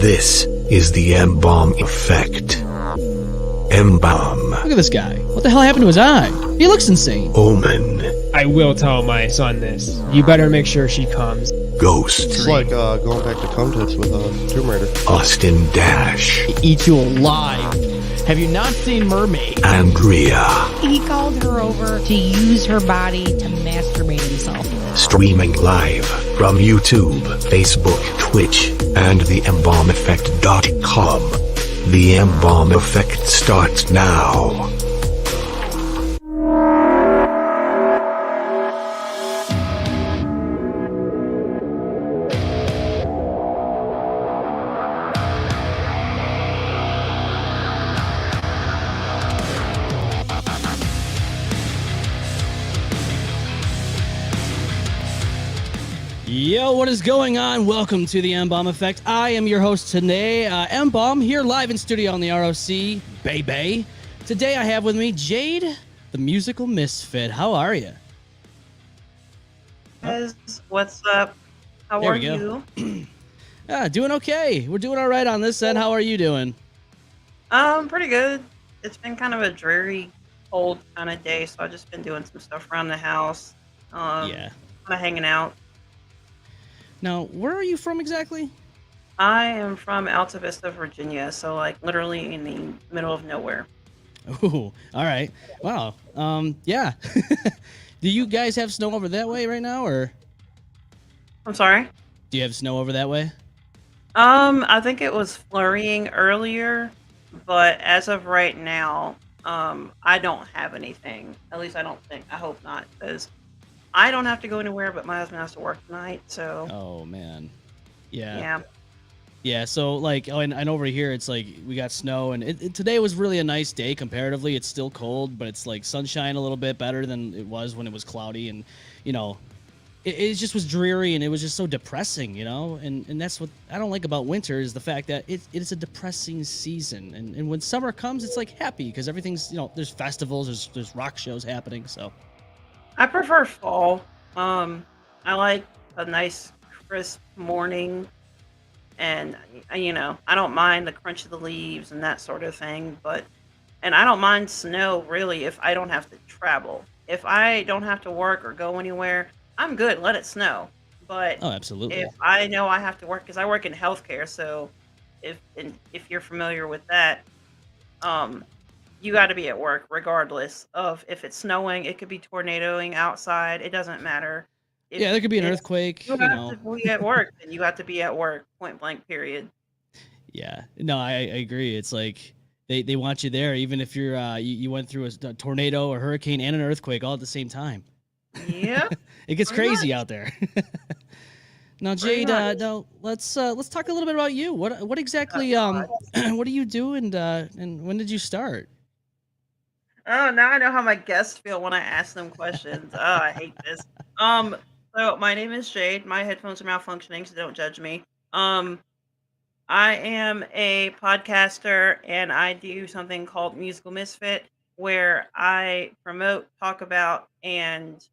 This is the M-Balm effect. M-Balm. Look at this guy. What the hell happened to his eye? He looks insane. Omen. I will tell my son this. You better make sure she comes. Ghost. It's like going back to Comtits with Tomb Raider. Austin Dash. Eat you alive. Have you not seen Mermaid? Andrea. He called her over to use her body to masturbate himself. Streaming live from YouTube, Facebook, Twitch, and the embalmeffect.com. The M-Balm effect starts now. Yo, what is going on? Welcome to the M-Balm Effect. I am your host today, M-Balm, here live in studio on the ROC, baby. Today I have with me Jade, the Musical Misfit. How are you? Guys, what's up? How There are we go. you? Doing okay. We're doing all right on this end. How are you doing? Pretty good. It's been kind of a dreary, cold kind of day, so I've just been doing some stuff around the house. Yeah. Kind of hanging out. Now, where are you from exactly? I am from Alta Vista, Virginia, so like literally in the middle of nowhere. Oh, all right. Wow. Yeah. Do you guys have snow over that way right now, or I'm sorry. do you have snow over that way? I think it was flurrying earlier, but as of right now, I don't have anything. At least I don't think. I hope not, because I don't have to go anywhere, but my husband has to work tonight, so Oh man. Yeah. yeah. Yeah, so like, and over here it's like we got snow, and today was really a nice day comparatively. It's still cold, but it's like sunshine a little bit better than it was when it was cloudy, and you know, it just was dreary, and it was just so depressing, you know. And that's what I don't like about winter is the fact that it is a depressing season, and when summer comes, it's like happy because everything's, you know, there's festivals, there's rock shows happening, so. I prefer fall. I like a nice crisp morning, and you know, I don't mind the crunch of the leaves and that sort of thing, and I don't mind snow really if I don't have to travel. If I don't have to work or go anywhere, I'm good. Let it snow. But Oh, absolutely. if I know I have to work, because I work in healthcare, so if you're familiar with that, um, you got to be at work regardless of if it's snowing. It could be tornadoing outside. It doesn't matter. If Yeah, there could be an it's earthquake, you you have know. to be at work, then you have to be at work. Point blank. Period. Yeah, no, I agree. It's like they want you there, even if you're you went through a tornado or hurricane and an earthquake all at the same time. Yeah, It gets pretty crazy much. out there. Now, Pretty Jade, much. no, let's talk a little bit about you. What Oh exactly God. what do you do, and when did you start? Oh, now I know how my guests feel when I ask them questions. Oh, I hate this. Um, so my name is Jade. My headphones are malfunctioning, so don't judge me. Um, I am a podcaster, and I do something called Musical Misfit, where I promote, talk about, and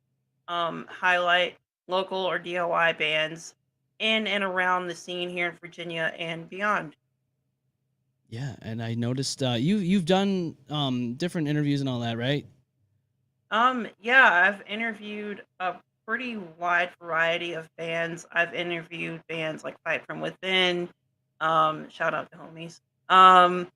highlight local or DIY bands in and around the scene here in Virginia and beyond. Yeah, and I noticed you've done different interviews and all that, right? Yeah, I've interviewed a pretty wide variety of bands. I've interviewed bands like Fight From Within, shout out to homies. Um,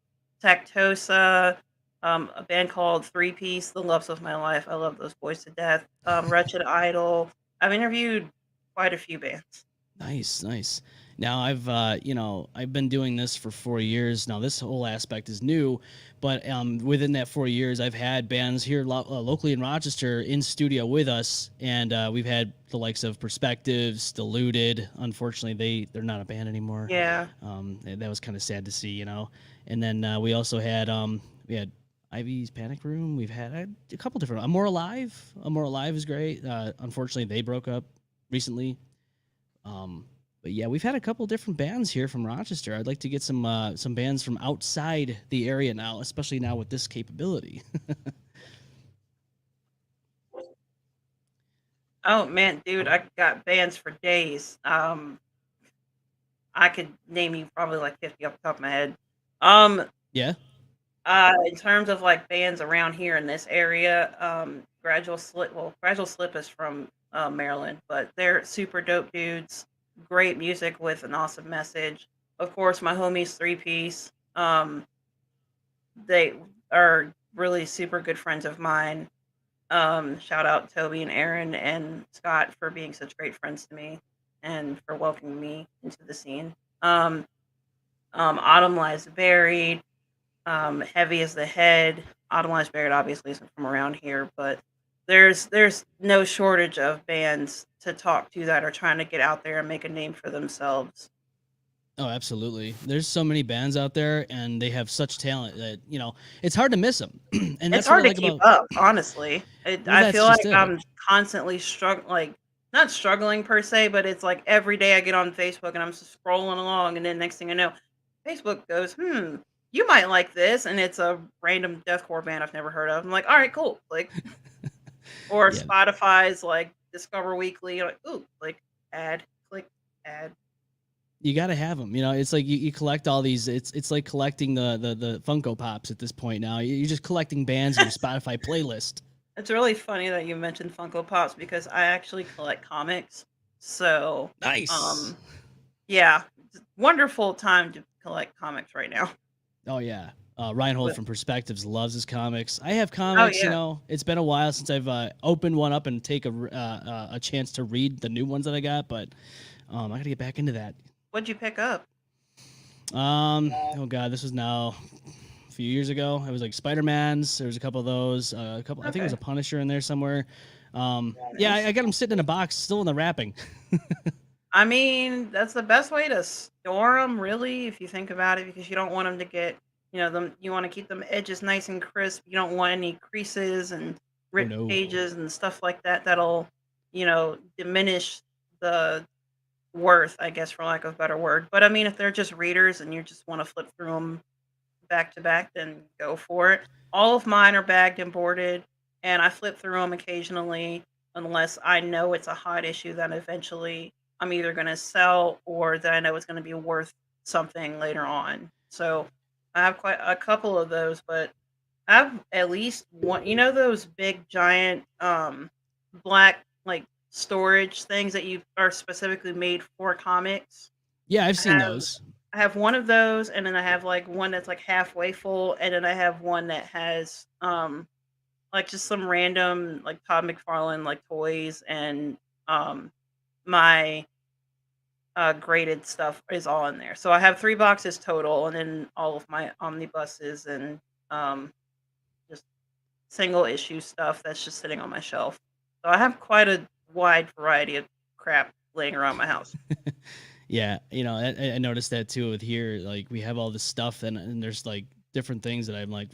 Tactosa, a band called Three Piece, The Loves of My Life. I love those boys to death. Wretched Idol. I've interviewed quite a few bands. Nice, nice. Now I've been doing this for 4 years now. This whole aspect is new, but within that 4 years, I've had bands here locally in Rochester in studio with us, and we've had the likes of Perspectives, Deluded. Unfortunately, they're not a band anymore. Yeah. That was kind of sad to see, you know. And then we also had Ivy's Panic Room. We've had a couple different. I'm More Alive. I'm More Alive is great. Unfortunately, they broke up recently. But yeah, we've had a couple different bands here from Rochester. I'd like to get some bands from outside the area now, especially now with this capability. Oh man, dude, I got bands for days. I could name you probably like 50 off the top of my head. Um, Yeah. in terms of like bands around here in this area, Gradual Slip is from Maryland, but they're super dope dudes. Great music with an awesome message. Of course, my homies Three Piece. They are really super good friends of mine. Shout out Toby and Aaron and Scott for being such great friends to me and for welcoming me into the scene. Um, Autumn Lies Buried, Heavy as the Head. Autumn Lies Buried obviously isn't from around here, but there's no shortage of bands to talk to that are trying to get out there and make a name for themselves. Oh, absolutely. There's so many bands out there, and they have such talent that it's hard to miss them. And It's that's what I hard to like keep about. up, honestly. Well, I that's feel like just it. I'm constantly struggling, like not struggling per se, but it's like every day I get on Facebook and I'm just scrolling along, and then next thing I know, Facebook goes, you might like this, and it's a random deathcore band I've never heard of. I'm like, all right, cool. Like, or Yeah, Spotify's like Discover Weekly, like, ooh, like ad, click ad. you got to have them. It's like you collect all these. It's like collecting the Funko Pops at this point now. You're just collecting bands in your Spotify playlist. It's really funny that you mentioned Funko Pops because I actually collect comics. So, Nice. um, yeah, wonderful time to collect comics right now. Oh yeah. Reinhold With from Perspectives loves his comics. I have oh comics. yeah, It's been a while since I've opened one up and take a chance to read the new ones that I got, but I got to get back into that. what'd you pick up? Oh god, this was now a few years ago. It was like Spider-Man's. There was a couple of those. A couple. I think there was Okay, a Punisher in there somewhere. Yeah, nice. I got them sitting in a box, still in the wrapping. I mean, that's the best way to store them, really, if you think about it, because you don't want them to get, them. You want to keep them edges nice and crisp. You don't want any creases and Oh ripped no. pages and stuff like that. That'll, diminish the worth, I guess, for lack of a better word. But I mean, if they're just readers and you just want to flip through them back to back, then go for it. All of mine are bagged and boarded, and I flip through them occasionally unless I know it's a hot issue that eventually I'm either going to sell or that I know it's going to be worth something later on. So I have quite a couple of those, but I have at least one. You know those big giant black like storage things that you are specifically made for comics? Yeah, I've I seen have those. I have one of those, and then I have like one that's like halfway full, and then I have one that has like just some random like Todd McFarlane like toys and um my graded stuff is all in there. So I have 3 boxes total, and then all of my omnibuses and um just single issue stuff that's just sitting on my shelf. So I have quite a wide variety of crap laying around my house. Yeah, I noticed that too with here. Like we have all this stuff, and there's like different things that I'm like,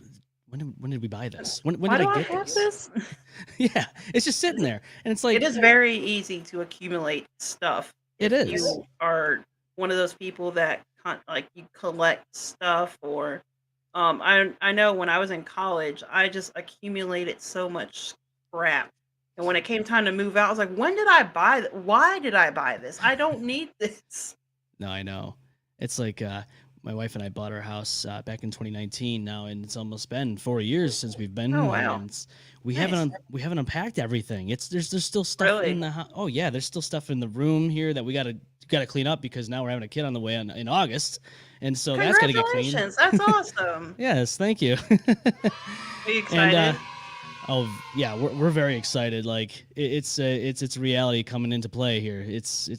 when did we buy this? When Why did do I I get have this? this? Yeah, it's just sitting there, and it's It like is very easy to accumulate stuff it if is. you are one of those people that like you collect stuff or I know when I was in college, I just accumulated so much crap. And when it came time to move out, I was like, when did I buy why did I buy this? I don't need this. No, I know. It's like my wife and I bought our house back in 2019 now, and it's almost been 4 years since we've been Oh moving, wow. and Nice. we haven't unpacked everything. There's still stuff in Really? the house. Oh yeah, there's still stuff in the room here that we gotta clean up because now we're having a kid on the way in August, and so that's gotta get cleaned. Congratulations. That's awesome. Yes, thank you. Are you And excited? oh yeah, we're very excited. Like it's reality coming into play here. It's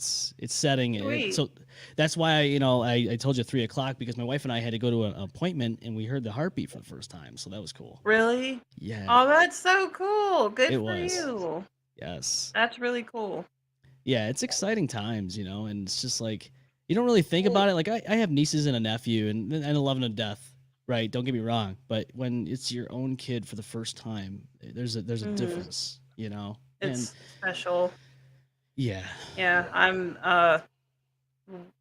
setting it. Sweet. So that's why I told you 3 o'clock because my wife and I had to go to an appointment and we heard the heartbeat for the first time. So that was cool. Really? Yeah, Oh, that's so cool. Good it for was. you. Yes. That's really cool. Yeah, it's exciting times, and it's just like you don't really think about it. Like I have nieces and a nephew and I love them to death. Right, don't get me wrong, but when it's your own kid for the first time, there's a Mhm. difference, and It's special. yeah. Yeah,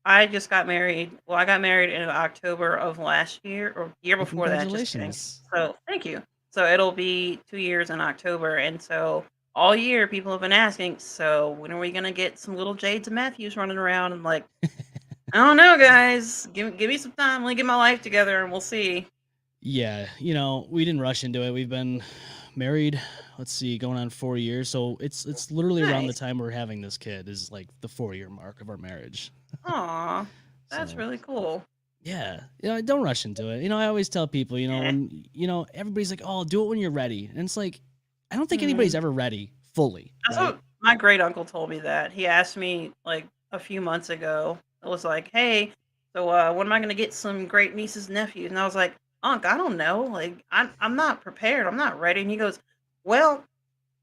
I just got married. Well, I got married in October of last year or year Well, before that, just kidding. congratulations. So, thank you. So, it'll be 2 years in October, and so all year people have been asking, "So, when are we gonna get some little Jades and Matthews running around?" And like, I don't know, guys. Give me some time. Let me get my life together, and we'll see. Yeah, we didn't rush into it. We've been married, let's see, going on 4 years. So it's literally around the Nice. time we're having this kid is like the 4 year mark of our marriage. Aw, that's So really cool. yeah, don't rush into it. I always tell people, Eh. when everybody's like, "Oh, do it when you're ready," and it's like, I don't think anybody's Mhm. ever ready fully, That's right? what my great uncle told me that. He asked me like a few months ago. It was like, "Hey, so when am I gonna get some great nieces and nephews?" And I was like, "Unc, I don't know. Like, I'm not prepared. I'm not ready." And he goes, "Well,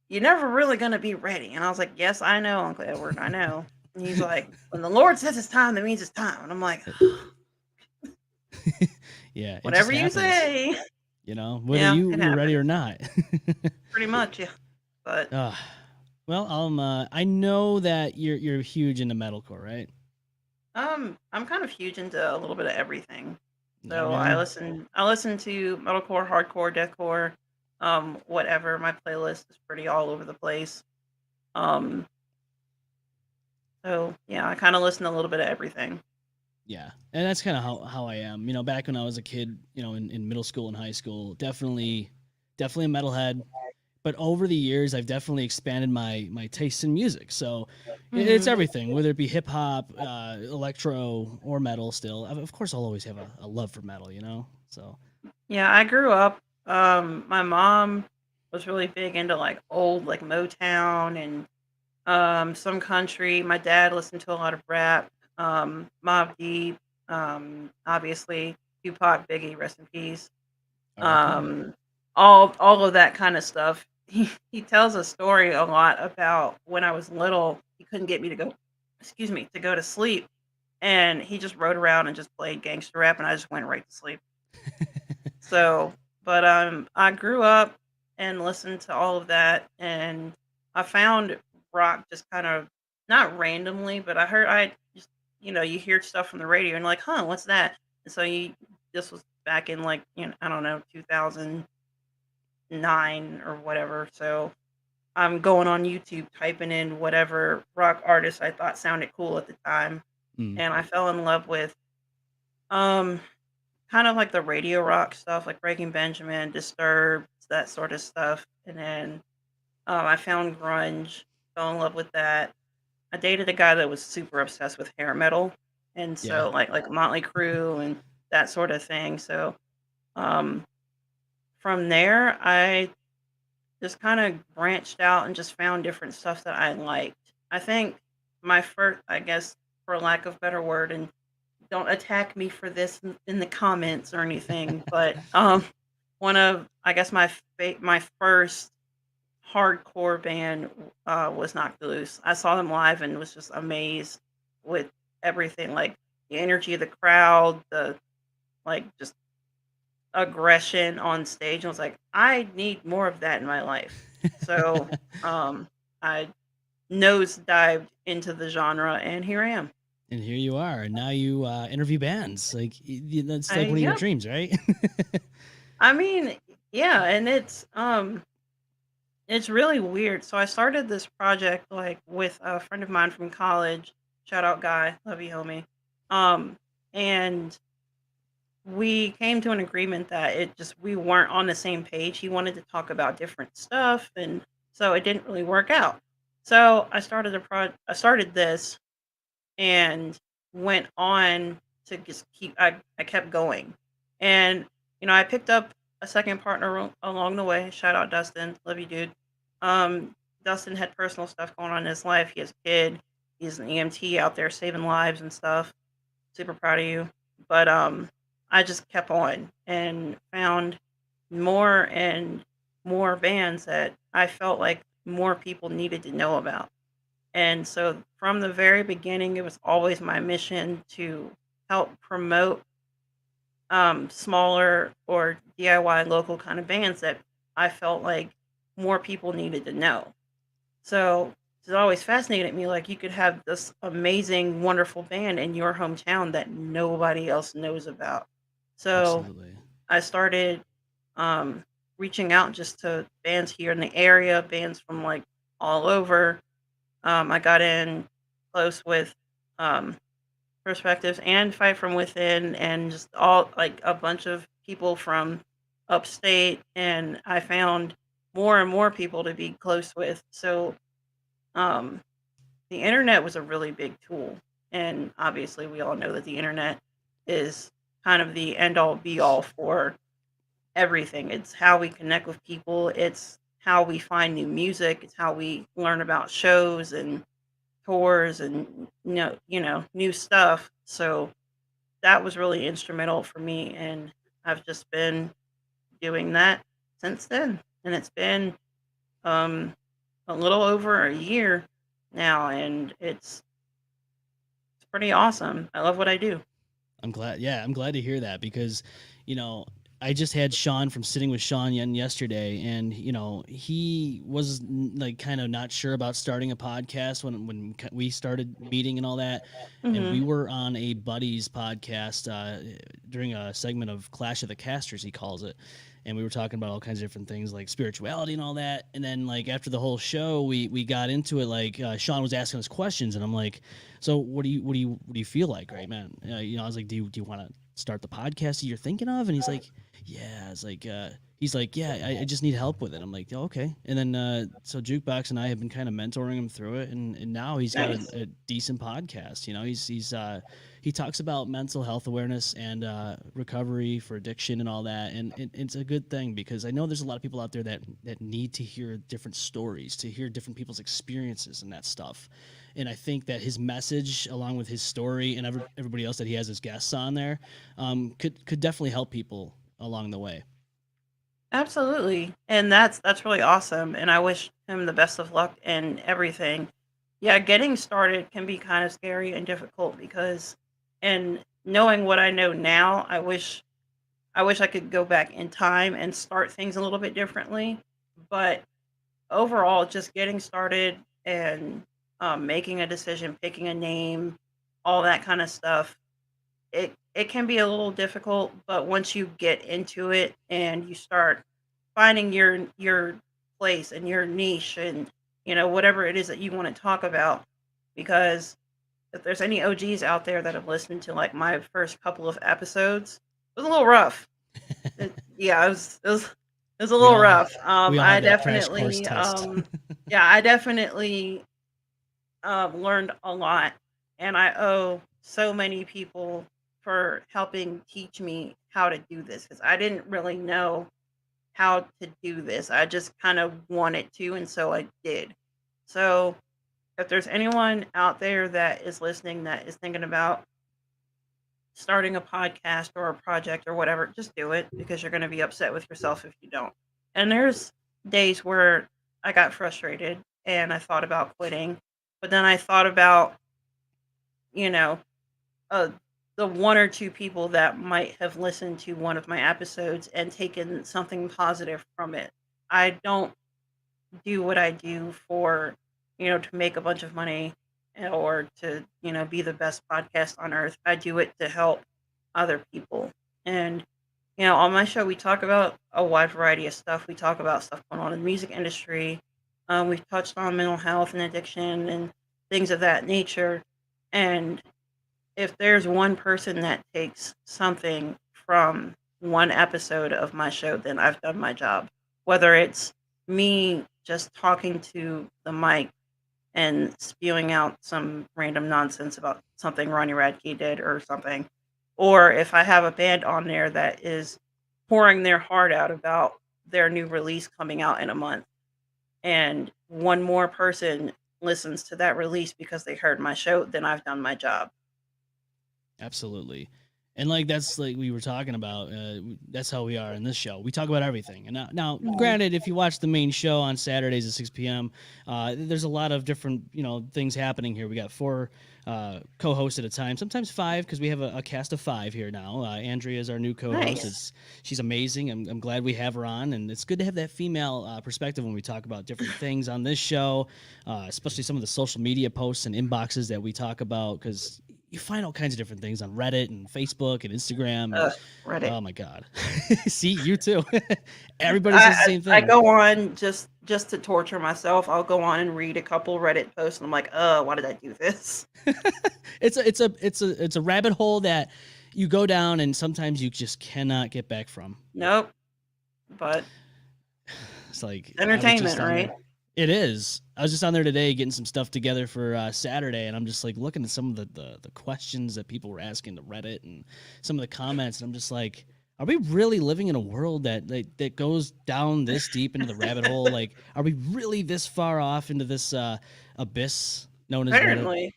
you're never really gonna be ready." And I was like, "Yes, I know, Uncle Edward. I know." And he's like, "When the Lord says it's time, that means it's time." And I'm like, Yeah, it just "Whatever you happens, say." whether Yeah, it you're ready happens. or not. Pretty much, yeah. But uh, well, I know that you're huge into metalcore, right? I'm kind of huge into a little bit of everything. Yeah, So I man. listen to metalcore, hardcore, deathcore, whatever. My playlist is pretty all over the place. Um, so yeah, I kind of listen to a little bit of everything. Yeah, and that's kind of how I am. Back when I was a kid, in middle school and high school, definitely a metalhead. But over the years, I've definitely expanded my taste in music. So it's Hmm. everything, whether it be hip hop, electro, or metal. Still, of course, I'll always have a love for metal. So Yeah, I grew up. My mom was really big into like old like Motown and some country. My dad listened to a lot of rap, Mobb Deep, obviously Tupac, Biggie, rest in peace. R.I.P. Um, all of that kind of stuff. He tells a story a lot about when I was little. He couldn't get me to go, excuse me, to go to sleep, and he just rode around and just played gangster rap, and I just went right to sleep. So, but I grew up and listened to all of that, and I found rock just kind of not randomly, but I just you hear stuff from the radio and you're like, huh, what's that? And so this was back in like I don't know 2009 or whatever. So I'm going on YouTube typing in whatever rock artist I thought sounded cool at the time, Mm, and I fell in love with um kind of like the radio rock stuff, like Breaking Benjamin, Disturbed, that sort of stuff, and then, I found grunge, fell in love with that. I dated a guy that was super obsessed with hair metal, and yeah, so, like Motley Crue and that sort of thing, so, um, from there, I just kinda branched out and just found different stuff that I liked. I think my first, I guess, for lack of better word, and don't attack me for this in the comments or anything, but, one of I guess my first hardcore band, was Knocked Loose. I saw them live and was just amazed with everything, like, the energy of the crowd, like, just aggression on stage. I was like, "I need more of that in my life." So, I nosedived into the genre, and here I am. and here you are, and now you interview bands. Like that's like one of your Yeah. dreams, right? I mean, yeah, and it's really weird. So I started this project like with a friend of mine from college. Shout out Guy, love you, homie. Um, and we came to an agreement that it just we weren't on the same page. He wanted to talk about different stuff, and so it didn't really work out. So I started this and went on to just I kept going. And, I picked up a second partner along the way. Shout out Dustin. Love you, dude. Dustin had personal stuff going on in his life. He has a kid. He's an EMT out there saving lives and stuff. Super proud of you. But I just kept on and found more and more bands that I felt like more people needed to know about. And so from the very beginning, it was always my mission to help promote smaller or DIY local kind of bands that I felt like more people needed to know. So it's always fascinated me like you could have this amazing, wonderful band in your hometown that nobody else knows about. So Absolutely. I started um, reaching out just to bands here in the area, bands from like all over. I got in close with um, perspectives and Fight from Within and just all like a bunch of people from upstate, and I found more and more people to be close with. So um, the internet was a really big tool, and obviously we all know that the internet is kind of the end all be all for everything. It's how we connect with people. It's how we find new music. It's how we learn about shows and tours and new stuff. So that was really instrumental for me, and I've just been doing that since then. And it's been um, a little over a year now, and it's pretty awesome. I love what I do. I'm glad. Yeah, I'm glad to hear that because, you know, I just had Sean from Sitting with Sean yesterday, and he was like kind of not sure about starting a podcast when we started meeting and all that, and Hmm. we were on a buddies podcast during a segment of Clash of the Casters, he calls it, and we were talking about all kinds of different things like spirituality and all that, and then like after the whole show, we got into it. Like Sean was asking us questions, and I'm like, so what do you feel like, right, man? I was like, do you want to start the podcast that you're thinking of? And he's like, yeah. It's like he's like, yeah, I just need help with it. I'm like, oh, okay. And then so Jukebox and I have been kind of mentoring him through it, and now he's got Nice. a decent podcast. He talks about mental health awareness and recovery for addiction and all that, and it's a good thing because I know there's a lot of people out there that need to hear different stories, to hear different people's experiences and that stuff. And I think that his message, along with his story and everybody else that he has as guests on there, could definitely help people along the way. Absolutely. And that's really awesome. And I wish him the best of luck in everything. Yeah, getting started can be kind of scary and difficult because and knowing what I know now, I wish I could go back in time and start things a little bit differently. But overall, just getting started and making a decision, picking a name, all that kind of stuff, it can be a little difficult, but once you get into it and you start finding your place and your niche and whatever it is that you want to talk about, because if there's any OGs out there that have listened to like my first couple of episodes, it was a little rough. Yeah, it was a We little all rough. we all I had that crash course definitely test. yeah, I definitely learned a lot, and I owe so many people for helping teach me how to do this because I didn't really know how to do this. I just kind of wanted to, and so I did. So, if there's anyone out there that is listening that is thinking about starting a podcast or a project or whatever, just do it because you're going to be upset with yourself if you don't. And there's days where I got frustrated and I thought about quitting, but then I thought about, you know, uh, the one or two people that might have listened to one of my episodes and taken something positive from it. I don't do what I do for, to make a bunch of money or to, be the best podcast on earth. I do it to help other people. And, on my show, we talk about a wide variety of stuff. We talk about stuff going on in the music industry. We've touched on mental health and addiction and things of that nature. And if there's one person that takes something from one episode of my show, then I've done my job. Whether it's me just talking to the mic and spewing out some random nonsense about something Ronnie Radke did or something, or if I have a band on there that is pouring their heart out about their new release coming out in a month, and one more person listens to that release because they heard my show, then I've done my job. Absolutely. And like that's like we were talking about. That's how we are in this show. We talk about everything. And now, granted, if you watch the main show on Saturdays at 6 p.m., there's a lot of different things happening here. We got four co-hosts at a time, sometimes five because we have a cast of five here now. Andrea is our new co-host. Nice. She's amazing. I'm glad we have her on, and it's good to have that female perspective when we talk about different things on this show, especially some of the social media posts and inboxes that we talk about because you find all kinds of different things on Reddit and Facebook and Instagram, and Reddit. oh my god. See, you too. Everybody I says the same I thing. go on just to torture myself. I'll go on and read a couple Reddit posts, and I'm like, why did I do this?" It's a rabbit hole that you go down and sometimes you just cannot get back from. Nope. But It's like I was just entertainment, on right? there. It is. I was just on there today getting some stuff together for Saturday, and I'm just like looking at some of the questions that people were asking to Reddit and some of the comments, and I'm just like, are we really living in a world that goes down this deep into the rabbit hole? Like, are we really this far off into this abyss known as Reddit? Apparently.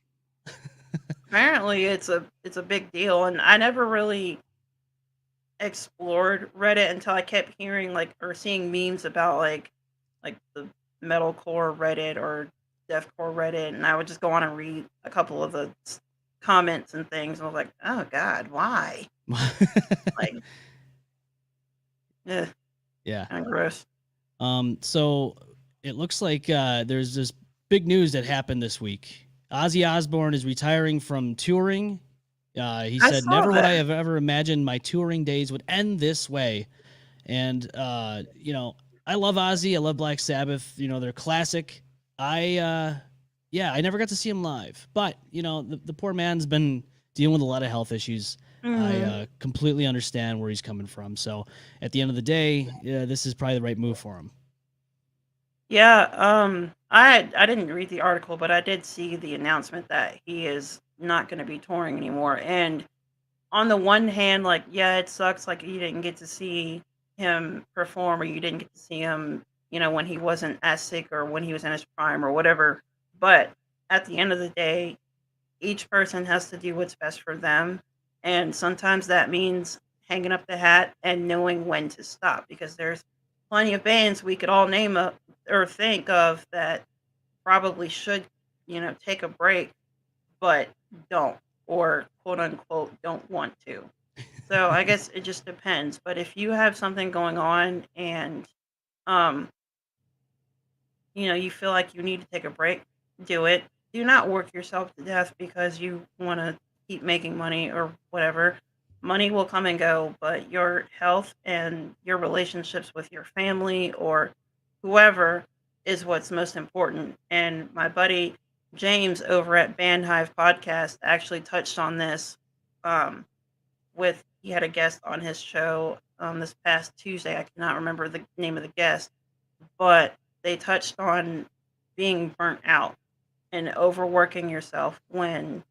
Apparently it's a big deal, and I never really explored Reddit until I kept hearing like or seeing memes about like the metalcore Reddit or deathcore Reddit, and I would just go on and read a couple of the comments and things, and I was like, oh God, why? Like, yeah, Yeah. kind of gross. So it looks like there's this big news that happened this week. Ozzy Osbourne is retiring from touring. He I said, saw "Never would I that. have ever imagined my touring days would end this way." And I love Ozzy. I love Black Sabbath. They're classic. I never got to see him live, but the poor man's been dealing with a lot of health issues. I Mhm. completely understand where he's coming from. So at the end of the day, this is probably the right move for him. Yeah, I didn't read the article, but I did see the announcement that he is not going to be touring anymore. And on the one hand, like, yeah, it sucks, like you didn't get to see him perform, or you didn't get to see him, when he wasn't as sick or when he was in his prime or whatever. But at the end of the day, each person has to do what's best for them. And sometimes that means hanging up the hat and knowing when to stop, because there's plenty of bands we could all name up or think of that probably should, take a break, but don't, or quote unquote, don't want to. So I guess it just depends. But if you have something going on and, um, you feel like you need to take a break, do it. Do not work yourself to death because you want to keep making money or whatever. Money will come and go, but your health and your relationships with your family or whoever is what's most important. And my buddy James over at Bandhive Podcast actually touched on this. Um, with he had a guest on his show this past Tuesday. I cannot remember the name of the guest, but they touched on being burnt out and overworking yourself when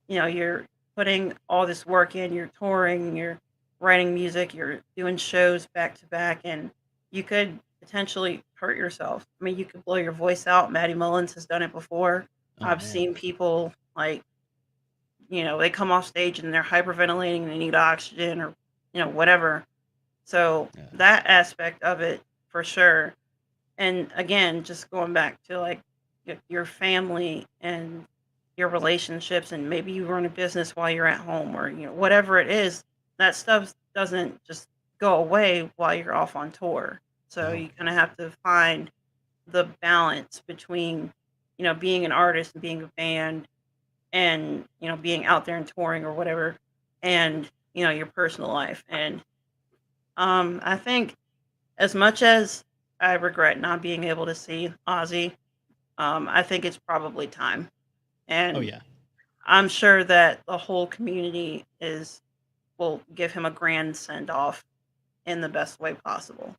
you're putting all this work in, you're touring, you're writing music, you're doing shows back to back, and you could potentially hurt yourself. I mean, you could blow your voice out. Maddie Mullins has done it before. Oh I've man. seen people like, they come off stage and they're hyperventilating and they need oxygen or whatever. So Yeah. that aspect of it for sure. And again, just going back to like your family and your relationships, and maybe you run a business while you're at home, or whatever it is, that stuff doesn't just go away while you're off on tour. So No. you kind of have to find the balance between being an artist and being a band, and being out there and touring or whatever, and your personal life. And I think, as much as I regret not being able to see Ozzy, I think it's probably time. Oh And yeah. I'm sure that the whole community will give him a grand send off in the best way possible.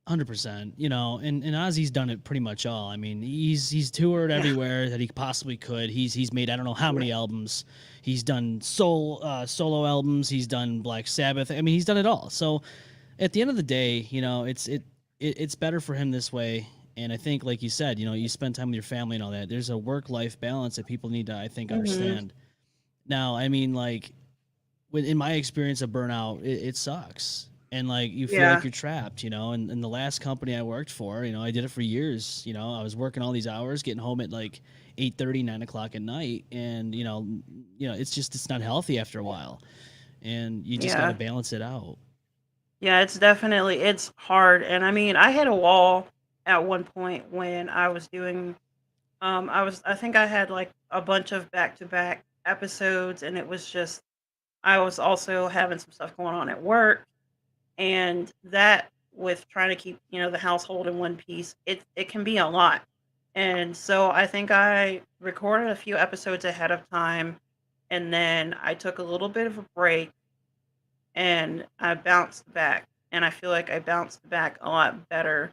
100%. And Ozzy's done it pretty much all. I mean, he's toured Yeah. everywhere that he possibly could. He's made I don't know how many albums. He's done solo albums. He's done Black Sabbath. I mean, he's done it all. So at the end of the day, it's better for him this way. And I think, like you said, you spend time with your family and all that. There's a work-life balance that people need to, I think, Hmm. understand. Now, I mean, like, in my experience of burnout, it sucks. And like you feel like Yeah. you're trapped, and in the last company I worked for, I did it for years. I was working all these hours, getting home at like 8:30, 9 o'clock at night. And it's not healthy after a while. And you just gotta Yeah. balance it out. Yeah, it's hard. And I mean, I hit a wall at one point when I was doing I think I had like a bunch of back to back episodes, and it was just I was also having some stuff going on at work, and that with trying to keep the household in one piece, it can be a lot. And so I think I recorded a few episodes ahead of time, and then I took a little bit of a break, and I bounced back, and I feel like I bounced back a lot better.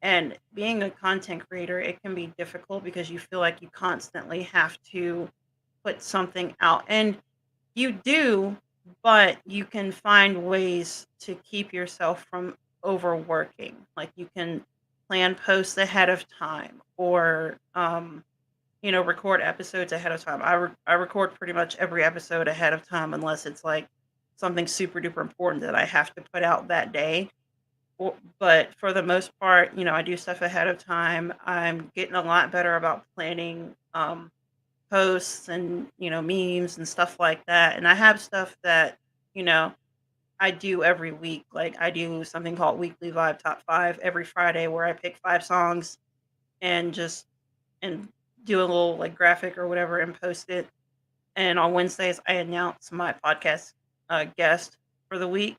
And being a content creator, it can be difficult because you feel like you constantly have to put something out. And you do, but you can find ways to keep yourself from overworking. Like you can plan posts ahead of time, or record episodes ahead of time. I record pretty much every episode ahead of time unless it's like something super duper important that I have to put out that day. But for the most part, I do stuff ahead of time. I'm getting a lot better about planning posts and memes and stuff like that. And I have stuff that you know I do every week. Like I do something called Weekly Vibe Top Five every Friday, where I pick 5 songs and just and do a little like graphic or whatever and post it. And on Wednesdays, I announce my podcast guest for the week.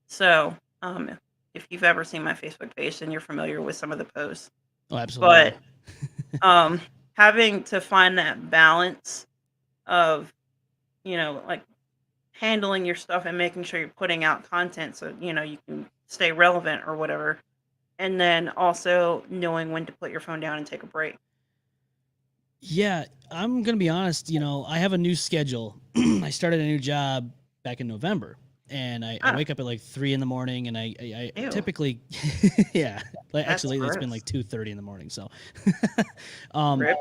So if you've ever seen my Facebook page, then you're familiar with some of the posts. Oh, absolutely. But having to find that balance of like handling your stuff and making sure you're putting out content so you can stay relevant or whatever, and then also knowing when to put your phone down and take a break. Yeah, I'm gonna be honest. I have a new schedule. I started a new job back in November, and I Ah, wake up at like 3 in the morning, and I ew, typically, yeah, like that's actually it's been gross. like 2:30 in the morning. So, um, Rip.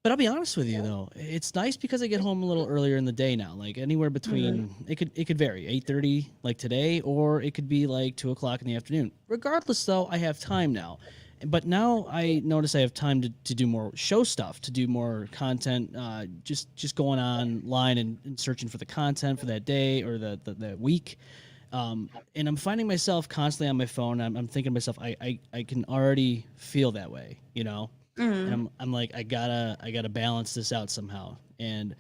but I'll be honest with you though, it's nice because I get home a little earlier in the day now. Like anywhere Mhm. between it could vary 8:30 like today, or it could be like 2 o'clock in the afternoon. Regardless, though, I have time now. But now I notice I have time to do more show stuff, to do more content. Just going online and searching for the content for that day or the week. And I'm finding myself constantly on my phone. I'm thinking to myself, I can already feel that way, and Mhm. I'm like I gotta balance this out somehow. And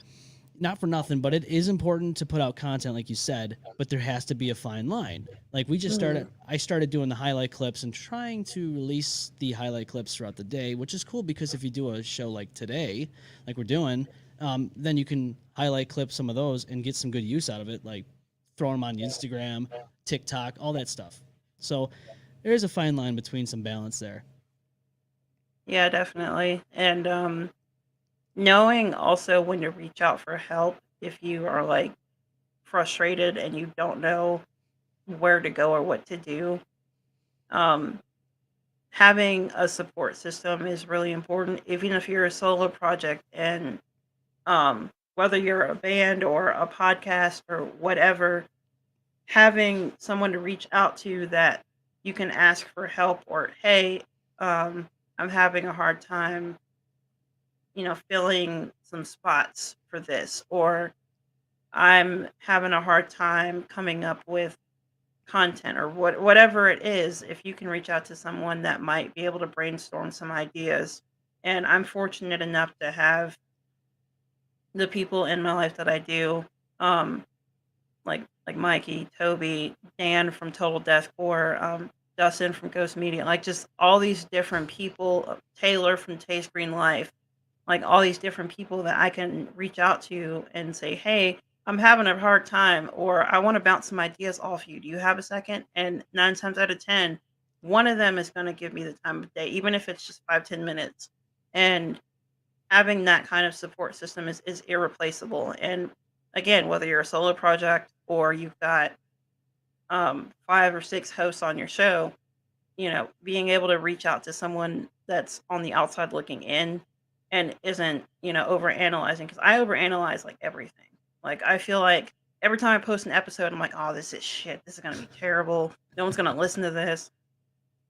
not for nothing, but it is important to put out content like you said, but there has to be a fine line. Like Mhm. I started doing the highlight clips and trying to release the highlight clips throughout the day, which is cool because if you do a show like today, like we're doing, then you can highlight clip some of those and get some good use out of it, like throwing them on Instagram, TikTok, all that stuff. So there is a fine line between some balance there. Yeah, definitely. And knowing also when to reach out for help if you are like frustrated and you don't know where to go or what to do. Um, Having a support system is really important, even if you're a solo project. And whether you're a band or a podcast or whatever, having someone to reach out to that you can ask for help, or hey, I'm having a hard time, filling some spots for this, or I'm having a hard time coming up with content, or whatever it is. If you can reach out to someone that might be able to brainstorm some ideas. And I'm fortunate enough to have the people in my life that I do, um, like Mikey, Toby, Dan from Total Deathcore, Dustin from Ghost Media, like just all these different people, Taylor from Taste Green Life, like all these different people that I can reach out to and say, "Hey, I'm having a hard time," or "I want to bounce some ideas off you. Do you have a second?" And 9 times out of 10, one of them is going to give me the time of day, even if it's just 5, 10 minutes. And having that kind of support system is irreplaceable. And again, whether you're a solo project or you've got 5 or 6 hosts on your show, being able to reach out to someone that's on the outside looking in and isn't, over analyzing, because I overanalyze like everything. Like I feel like every time I post an episode, I'm like, oh, this is shit. This is gonna be terrible. No one's gonna listen to this.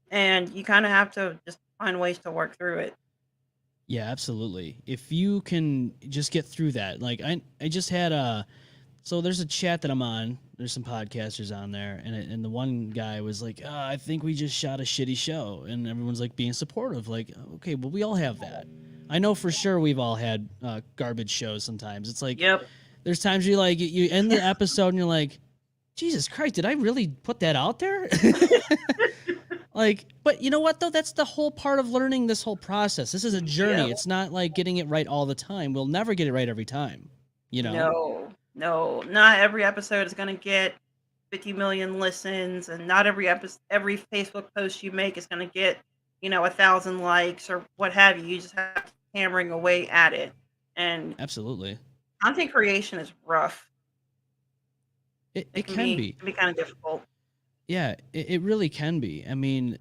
And you kind of have to just find ways to work through it. Yeah, absolutely. If you can just get through that, like I just had a so there's a chat that I'm on. There's some podcasters on there, and the one guy was like, I think we just shot a shitty show, and everyone's like being supportive. Like, okay, well we all have that. I know for sure we've all had garbage shows sometimes. It's like Yep. there's times you like you end the episode and you're like, Jesus Christ, did I really put that out there? Like, but you know what though? That's the whole part of learning this whole process. This is a journey. Yeah. It's not like getting it right all the time. We'll never get it right every time. You know? No, not every episode is gonna get 50 million listens, and not every Facebook post you make is gonna get 1,000 likes or what have you. You just have to keep hammering away at it, and Absolutely. content creation is rough. It It it can be. can be kind of difficult. Yeah, it really can be. I mean,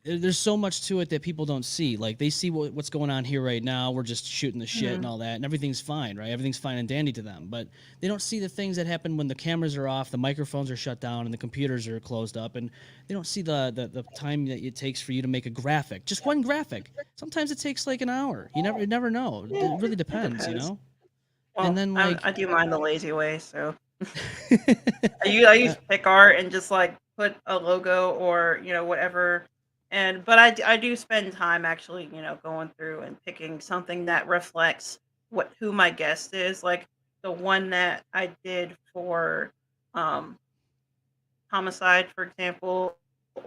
there's so much to it that people don't see. Like they see what's going on here right now. We're just shooting the shit and all that, and everything's fine, right? Everything's fine and dandy to them. But they don't see the things that happen when the cameras are off, the microphones are shut down, and the computers are closed up, and they don't see the time that it takes for you to make a graphic. Just one graphic. Sometimes it takes like an hour. You never know. It really depends, you depends. know. Well, And then like, I do mind the lazy way, so I use PicArt and just like put a logo or whatever. But I do spend time actually going through and picking something that reflects who my guest is. Like the one that I did for um Homicide, for example,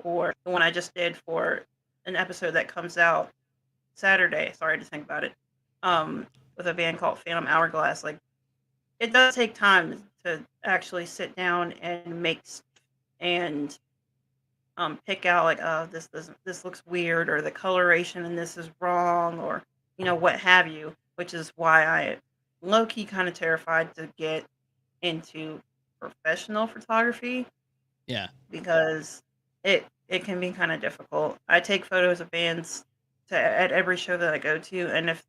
or the one I just did for an episode that comes out Saturday. Sorry to think about it. With a band called Phantom Hourglass. Like it does take time to actually sit down and and pick out like, oh, this looks weird, or the coloration in this is wrong, or what have you. Which is why I low key kind of terrified to get into professional photography, yeah, because it can be kind of difficult. I take photos of bands at every show that I go to, and if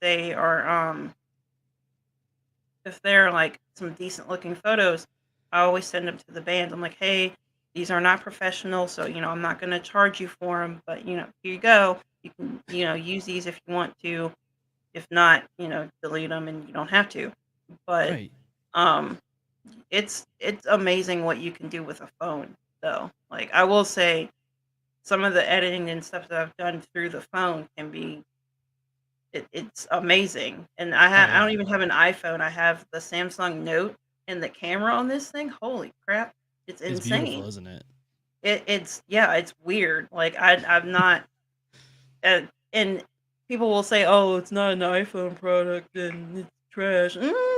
they're like some decent looking photos, I always send them to the band. I'm like, hey, these are not professional, so I'm not going to charge you for them, but here you go. You can use these if you want to. If not, delete them, and you don't have to. But right. um, it's amazing what you can do with a phone, though. Like I will say, some of the editing and stuff that I've done through the phone can be it's amazing. And Oh I don't yeah, even have an iPhone. I have the Samsung Note, and the camera on this thing, holy crap, it's it's beautiful, insane. isn't it? It's weird. Like I'm not and people will say, "Oh, it's not an iPhone product and it's trash."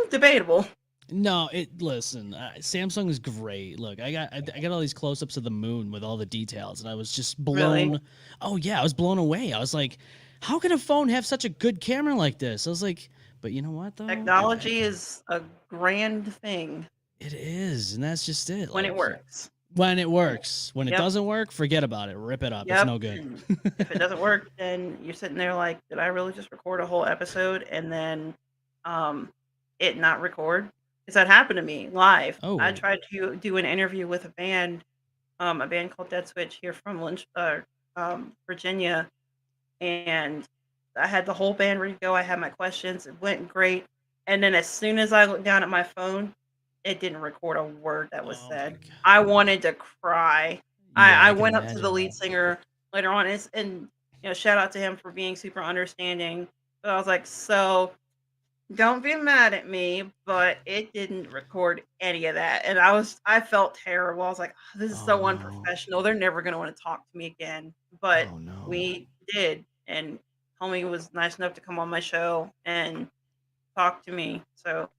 Debatable. No, listen. Samsung is great. Look, I got all these close-ups of the moon with all the details, and I was just Really. blown. Oh yeah, I was blown away. I was like, how can a phone have such a good camera like this? I was like, but you know what though? Technology is a grand thing It is, and that's just it. when it Like works. when it works, when it Yep. doesn't work, forget about it. Rip it up. It's Yep. no good. And if it doesn't work, then you're sitting there like, did I really just record a whole episode and then um it not record? Because that happened to me live. I Oh, tried to do an interview with a band called Dead Switch here from Virginia, and I had the whole band ready to go. I had my questions. It went great. And then as soon as I looked down at my phone, it didn't record a word that was oh my said. god. I wanted to cry. Yeah, I I can went up to the imagine. lead singer later on, and shout out to him for being super understanding. But I was like, so don't be mad at me, but it didn't record any of that. And I felt terrible. I was like, "Oh, this is Oh so no. unprofessional. They're never going to want to talk to me again." But Oh no. we did. And homie was nice enough to come on my show and talk to me. So,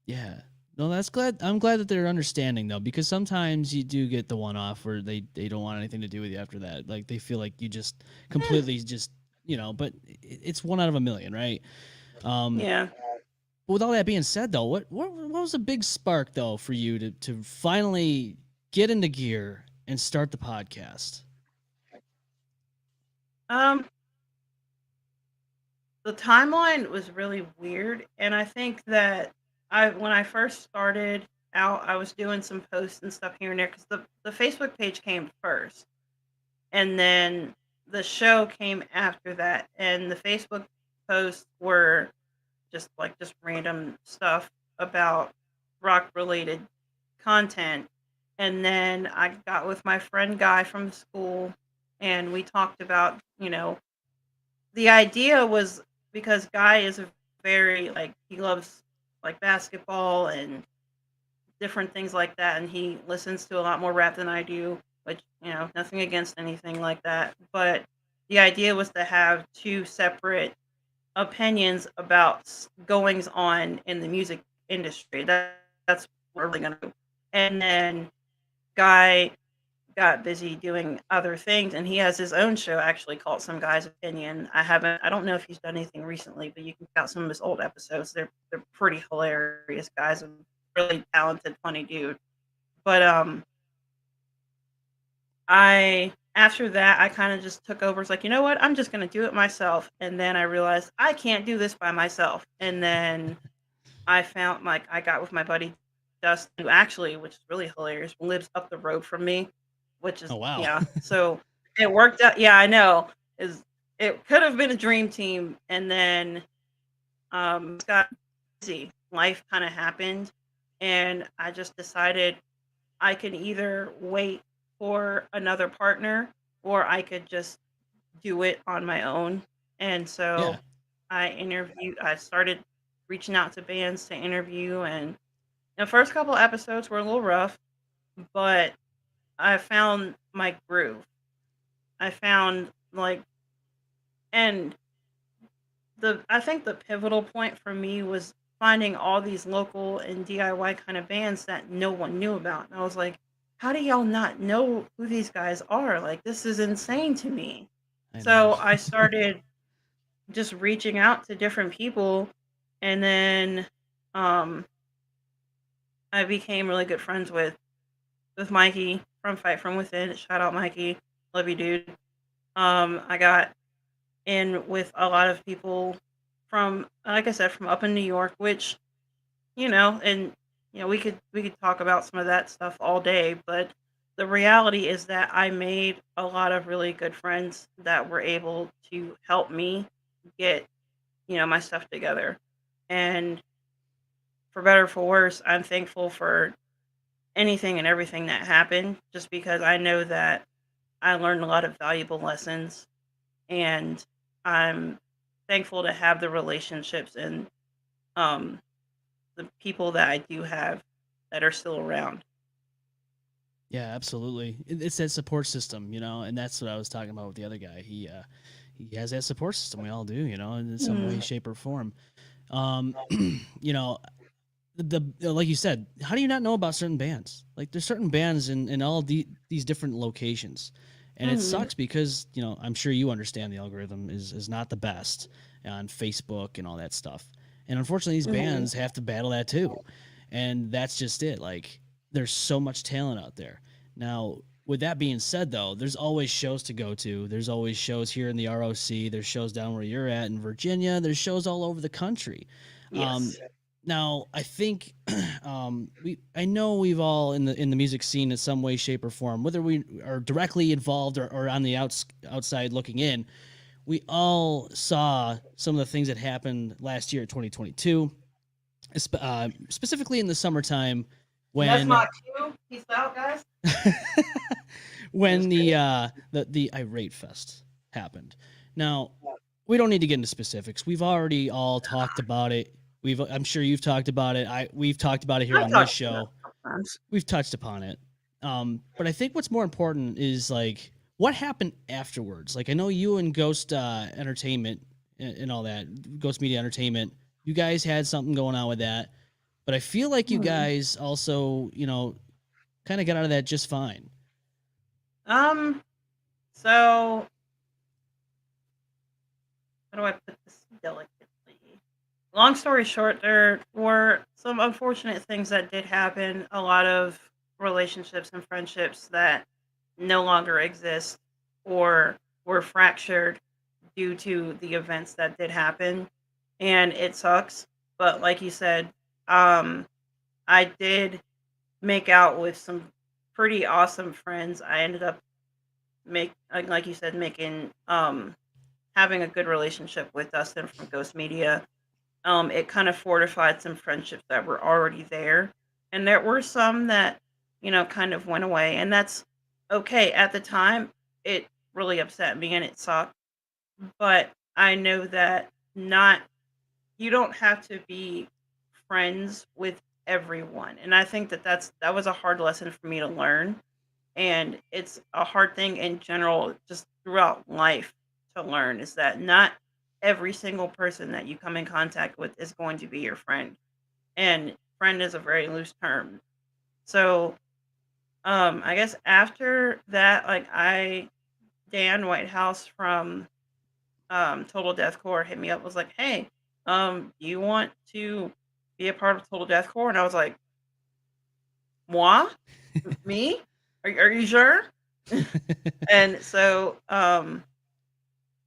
Yeah. No, that's glad. I'm glad that they're understanding though, because sometimes you do get the one off where they don't want anything to do with you after that. Like they feel like you just eh, completely just but it's one out of a million, right? Um, yeah. with all that being said though, what was a big spark though for you to finally get into gear and start the podcast? Um, the timeline was really weird, and I think that when I first started out, I was doing some posts and stuff here and there, because the Facebook page came first, and then the show came after that, and the Facebook posts were just random stuff about rock related content. And then I got with my friend Guy from school, and we talked about the idea was because Guy is a very like he loves like basketball and different things like that, and he listens to a lot more rap than I do, which, nothing against anything like that. But the idea was to have two separate opinions about goings on in the music industry. That's what we're really gonna do. And then Guy got busy doing other things, and he has his own show actually called Some Guy's Opinion. I don't know if he's done anything recently, but you can check out some of his old episodes. They're pretty hilarious. Guys, a really talented, funny dude. But I after that I kind of just took over. It's like, you know what? I'm just gonna do it myself. And then I realized I can't do this by myself. And then I found like I got with my buddy Dustin, who actually, which is really hilarious, lives up the road from me, which is Oh wow. yeah. So it worked out. Yeah, I know. Is it could have been a dream team, and then it's got busy. Life kind of happened, and I just decided I can either wait for another partner or I could just do it on my own. And so Yeah. I started reaching out to bands to interview, and the first couple episodes were a little rough, but I found my groove. I found like, and I think the pivotal point for me was finding all these local and DIY kind of bands that no one knew about. And I was like, how do y'all not know who these guys are? Like, this is insane to me. I know. So I started just reaching out to different people, and then um, I became really good friends with Mikey from Fight From Within. Shout out Mikey, love you, dude. I got in with a lot of people from, like I said, from up in New York, which and we could talk about some of that stuff all day, but the reality is that I made a lot of really good friends that were able to help me get my stuff together. And for better or for worse, I'm thankful for anything and everything that happened, just because I know that I learned a lot of valuable lessons, and I'm thankful to have the relationships and um, the people that I do have that are still around. Yeah, absolutely. It's that support system, and that's what I was talking about with the other guy. He has that support system. We all do, in some way, Mm. shape, or form. Um, you know, like you said, how do you not know about certain bands? Like there's certain bands in all these different locations, and it Mhm. sucks because I'm sure you understand the algorithm is not the best on Facebook and all that stuff, and unfortunately these Mhm. bands have to battle that too, and that's just it. Like there's so much talent out there now. With that being said, though, there's always shows to go to. There's always shows here in the ROC. There's shows down where you're at in Virginia. There's shows all over the country. Um, Yes. now, I think I know we've all in the music scene in some way, shape, or form, whether we are directly involved or on the outside looking in, we all saw some of the things that happened last year, 2022, specifically in the summertime And that's when my cue. Peace out, guys. when Just the kidding. the Irate Fest happened. Now, we don't need to get into specifics. We've already all talked about it. I'm sure you've talked about it. We've talked about it here I've on this talked about it show. a couple times. We've touched upon it. But I think what's more important is like what happened afterwards. Like I know you and Ghost Entertainment and all that, Ghost Media Entertainment, you guys had something going on with that. But I feel like you Hmm. guys also, kind of got out of that just fine. Um. So how do I put this delicately? Long story short, there were some unfortunate things that did happen. A lot of relationships and friendships that no longer exist or were fractured due to the events that did happen. And it sucks. But like you said, um, I did make out with some pretty awesome friends. I ended up like you said, making having a good relationship with Dustin from Ghost Media. It kind of fortified some friendships that were already there. And there were some that, kind of went away. And that's okay. At the time, it really upset me and it sucked. But I know that not you don't have to be friends with everyone. And I think that that was a hard lesson for me to learn. And it's a hard thing in general, just throughout life to learn is that not every single person that you come in contact with is going to be your friend. And friend is a very loose term. So, I guess after that, like Dan Whitehouse from Total Deathcore hit me up, was like, "Hey, do you want to be a part of Total Deathcore?" And I was like, "Moi? Me? Are you sure?" And so,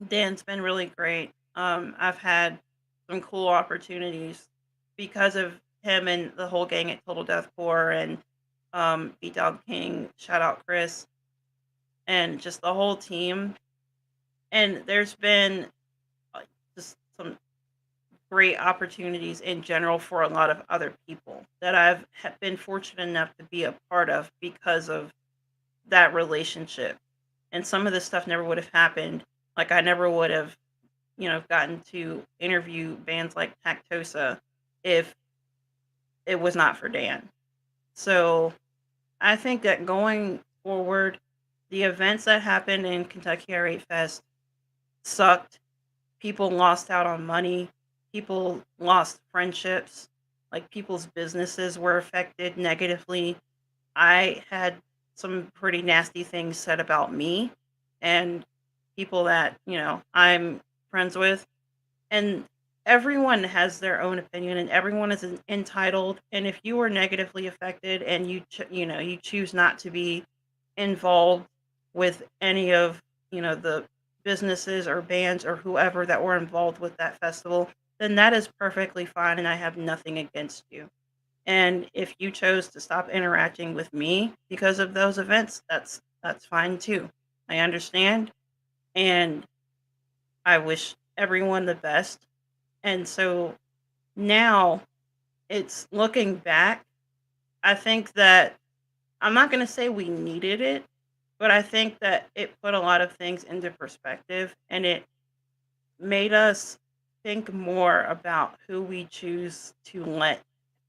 Dan's been really great. I've had some cool opportunities because of him and the whole gang at Total Deathcore and Beat Dog King, shout out Chris, and just the whole team. And there's been uh, just some great opportunities in general for a lot of other people that been fortunate enough to be a part of because of that relationship. And some of this stuff never would have happened. Like I never would have, gotten to interview bands like Tactosa if it was not for Dan. So I think that going forward, the events that happened in Kentucky Irate Fest sucked. People lost out on money. People lost friendships. Like people's businesses were affected negatively. I had some pretty nasty things said about me and people that, I'm friends with. And everyone has their own opinion and everyone is entitled. And if you were negatively affected and you choose not to be involved with any of, the businesses or bands or whoever that were involved with that festival, then that is perfectly fine and I have nothing against you. And if you chose to stop interacting with me because of those events, that's fine too. I understand and I wish everyone the best. And so now it's looking back, I think that I'm not going to say we needed it, but I think that it put a lot of things into perspective and it made us think more about who we choose to let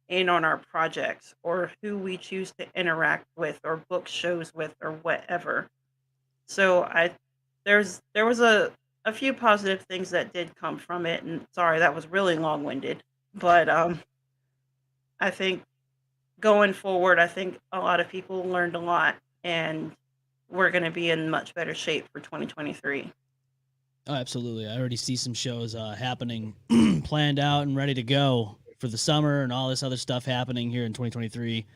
in on our projects or who we choose to interact with or book shows with or whatever. So there was a few positive things that did come from it and sorry that was really long-winded, but I think going forward I think a lot of people learned a lot and we're going to be in much better shape for 2023. Oh, absolutely. I already see some shows happening, planned out and ready to go for the summer, and all this other stuff happening here in 2023.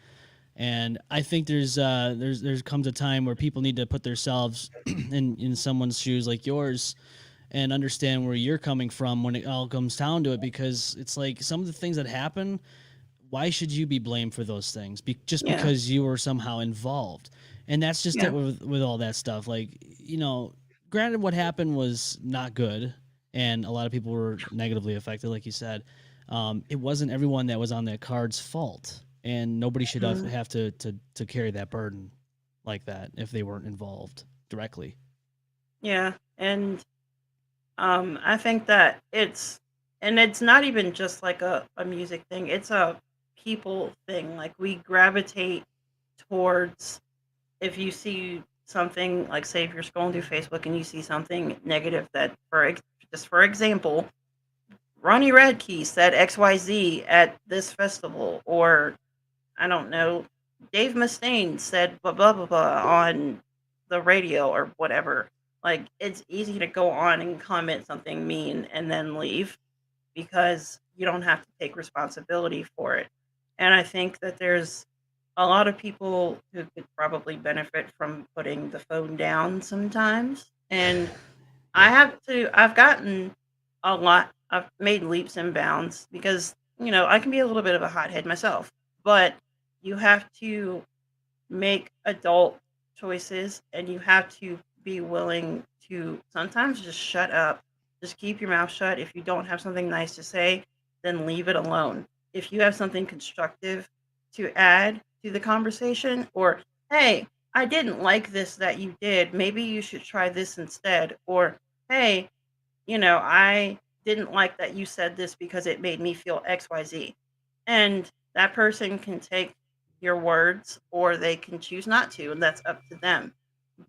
And I think there's comes a time where people need to put themselves in someone's shoes like yours and understand where you're coming from when it all comes down to it, because it's like some of the things that happen, why should you be blamed for those things? Just Yeah. because you were somehow involved. And that's just Yeah. it with all that stuff. Like, granted, what happened was not good, and a lot of people were negatively affected, like you said. It wasn't everyone that was on that card's fault, and nobody should Mhm. have to carry that burden like that if they weren't involved directly. Yeah. And I think that it's not even just like a music thing, it's a people thing. Like we gravitate towards if you see something like say if you're scrolling through Facebook and you see something negative that just for example, Ronnie Radke said XYZ at this festival, or I don't know, Dave Mustaine said blah blah blah blah on the radio or whatever. Like it's easy to go on and comment something mean and then leave because you don't have to take responsibility for it. And I think that there's a lot of people who could probably benefit from putting the phone down sometimes. And I've gotten a lot, I've made leaps and bounds because, I can be a little bit of a hothead myself, but you have to make adult choices and you have to be willing to sometimes just shut up. Just keep your mouth shut. If you don't have something nice to say, then leave it alone. If you have something constructive to add to the conversation, or hey, I didn't like this that you did, maybe you should try this instead, or hey, I didn't like that you said this because it made me feel XYZ. And that person can take your words or they can choose not to, and that's up to them.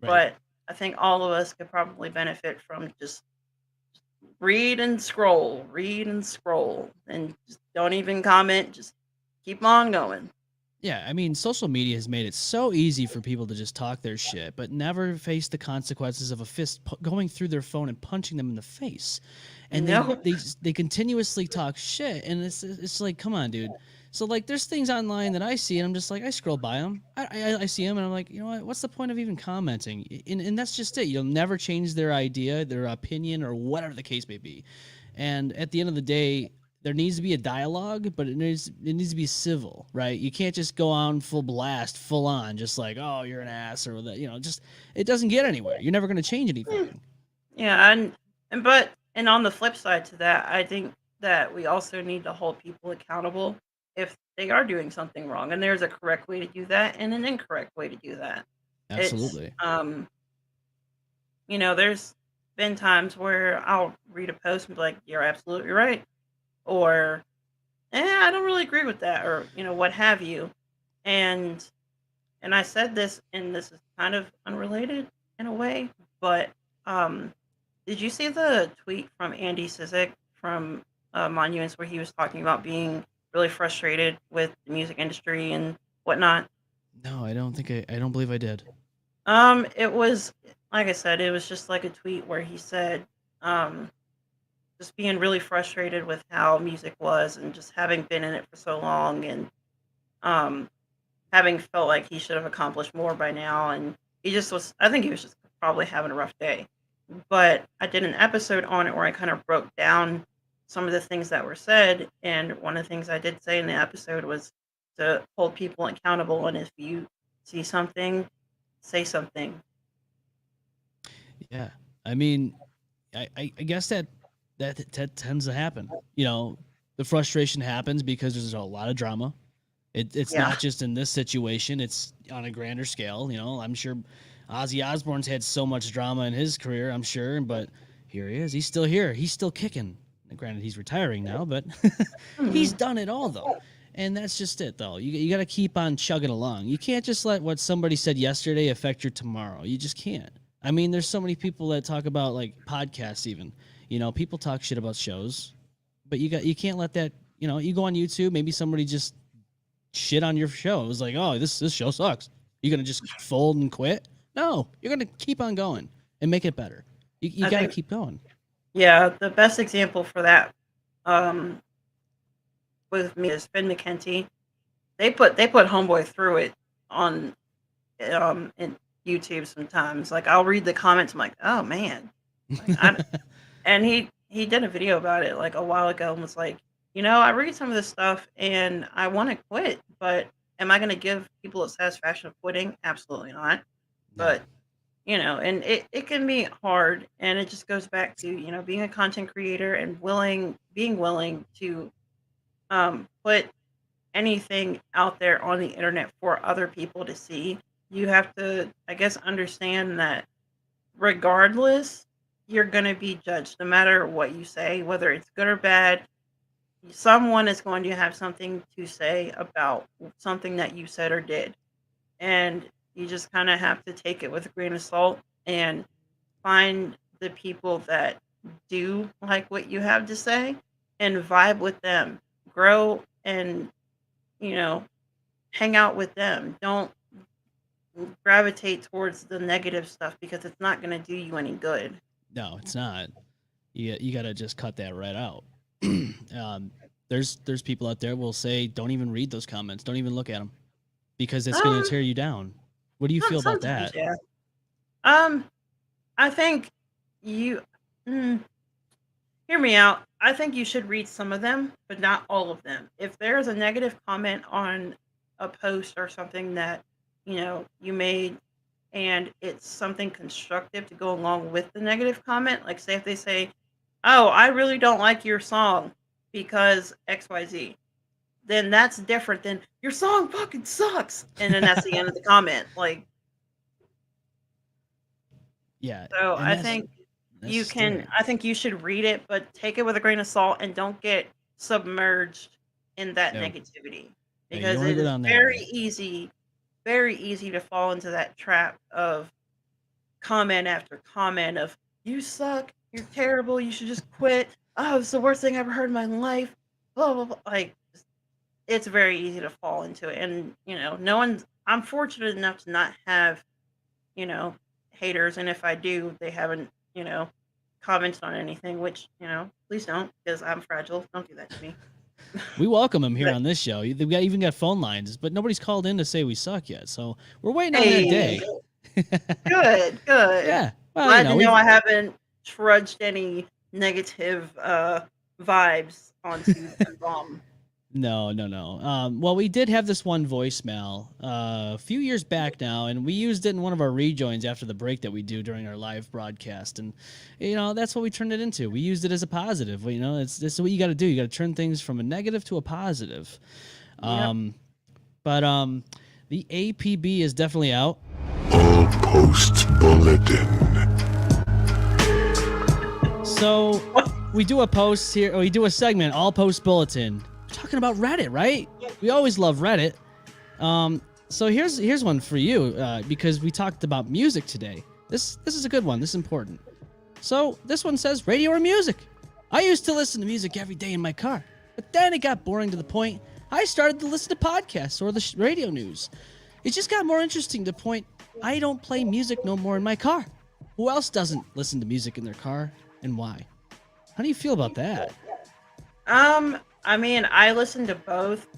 Right. But I think all of us could probably benefit from just read and scroll, and just don't even comment, just keep on going. Yeah, I mean, social media has made it so easy for people to just talk their shit, but never face the consequences of a fist going through their phone and punching them in the face. And they No. they they continuously talk shit, and it's like, come on, dude. So like, there's things online that I see, and I'm just like, I scroll by them, I see them, and I'm like, you know what? What's the point of even commenting? And that's just it. You'll never change their idea, their opinion, or whatever the case may be. And at the end of the day, there needs to be a dialogue, but it needs to be civil, right? You can't just go on full blast, full on, just like, oh, you're an ass, or that, just it doesn't get anywhere. You're never going to change anything. Yeah, and on the flip side to that, I think that we also need to hold people accountable if they are doing something wrong, and there's a correct way to do that and an incorrect way to do that. It's Absolutely. there's been times where I'll read a post and be like, "You're absolutely right," or I don't really agree with that, or what have you. And I said this, and this is kind of unrelated in a way, but did you see the tweet from Andy Sizik from Monuments where he was talking about being really frustrated with the music industry and whatnot? No, I don't believe I did. It was like I said, it was just like a tweet where he said, um, just being really frustrated with how music was and just having been in it for so long and um having felt like he should have accomplished more by now, and he just was I think he was just probably having a rough day. But I did an episode on it where I kind of broke down some of the things that were said, and one of the things I did say in the episode was to hold people accountable, and if you see something, say something. Yeah, I mean, I guess that tends to happen. The frustration happens because there's a lot of drama. It's Yeah. not just in this situation; it's on a grander scale. I'm sure Ozzy Osbourne's had so much drama in his career. I'm sure, but here he is. He's still here. He's still kicking. Granted, he's retiring now, but he's Mhm. done it all though. And that's just it, though. You got to keep on chugging along. You can't just let what somebody said yesterday affect your tomorrow. You just can't. I mean, there's so many people that talk about like podcasts, even. People talk shit about shows, but you can't let that. You go on YouTube, maybe somebody just shit on your show. It was like, oh, this show sucks. You gonna just fold and quit? No, you're gonna keep on going and make it better. You I got to think keep going. yeah, the best example for that um with me is Finn McKenty. They put Homeboy through it on in YouTube sometimes. Like I'll read the comments, I'm like, oh man. Like I and he did a video about it like a while ago and was like, I read some of this stuff and I want to quit, but am I going to give people the satisfaction of quitting? Absolutely not. No. But and it can be hard, and it just goes back to being a content creator and being willing to put anything out there on the internet for other people to see. You have to, I guess, understand that regardless, you're going to be judged no matter what you say, whether it's good or bad. Someone is going to have something to say about something that you said or did. And you just kind of have to take it with a grain of salt and find the people that do like what you have to say and vibe with them. Grow and, you know, hang out with them. Don't gravitate towards the negative stuff because it's not going to do you any good. No, it's not. You got to just cut that right out. There's people out there will say, don't even read those comments. Don't even look at them because it's going Um, to tear you down. What do you feel about Sometimes, that? yeah. Um, I think you mm, hear me out. I think you should read some of them, but not all of them. If there's a negative comment on a post or something that you made, and it's something constructive to go along with the negative comment, like say if they say, "Oh, I really don't like your song because XYZ," then that's different than your song fucking sucks, and then that's the end of the comment. Like, Yeah, so and I that's think You That's can good. I think you should read it, but take it with a grain of salt and don't get submerged in that No, negativity no, you don't because want to it go is down that way. very easy to fall into that trap of comment after comment of "You suck, you're terrible, you should just quit. Oh, it's the worst thing I ever heard in my life." Blah blah blah. Like it's very easy to fall into it, and no one's. I'm fortunate enough to not have you know haters, and if I do, they haven't commented on anything. Which please don't, because I'm fragile. Don't do that to me. We welcome them here But on this show. They've got even got phone lines, but nobody's called in to say we suck yet. So we're waiting on that hey, day. good, good. Yeah. Well, Glad to know we've I haven't trudged any negative vibes onto M-Balm. no. Well, we did have this one voicemail a few years back now, and we used it in one of our rejoins after the break that we do during our live broadcast, and that's what we turned it into. We used it as a positive. This is what you got to do. You got to turn things from a negative to a positive. Yep. But the APB is definitely out. All posts bulletin. So we do a post here, or we do a segment, all post bulletin. We're talking about Reddit, right? We always love Reddit. So here's one for you, because we talked about music today. This is a good one. This is important. So this one says radio or music. I used to listen to music every day in my car, but then it got boring to the point I started to listen to podcasts or the radio news. It just got more interesting to the point I don't play music no more in my car. Who else doesn't listen to music in their car, and why? How do you feel about that? I mean, I listen to both.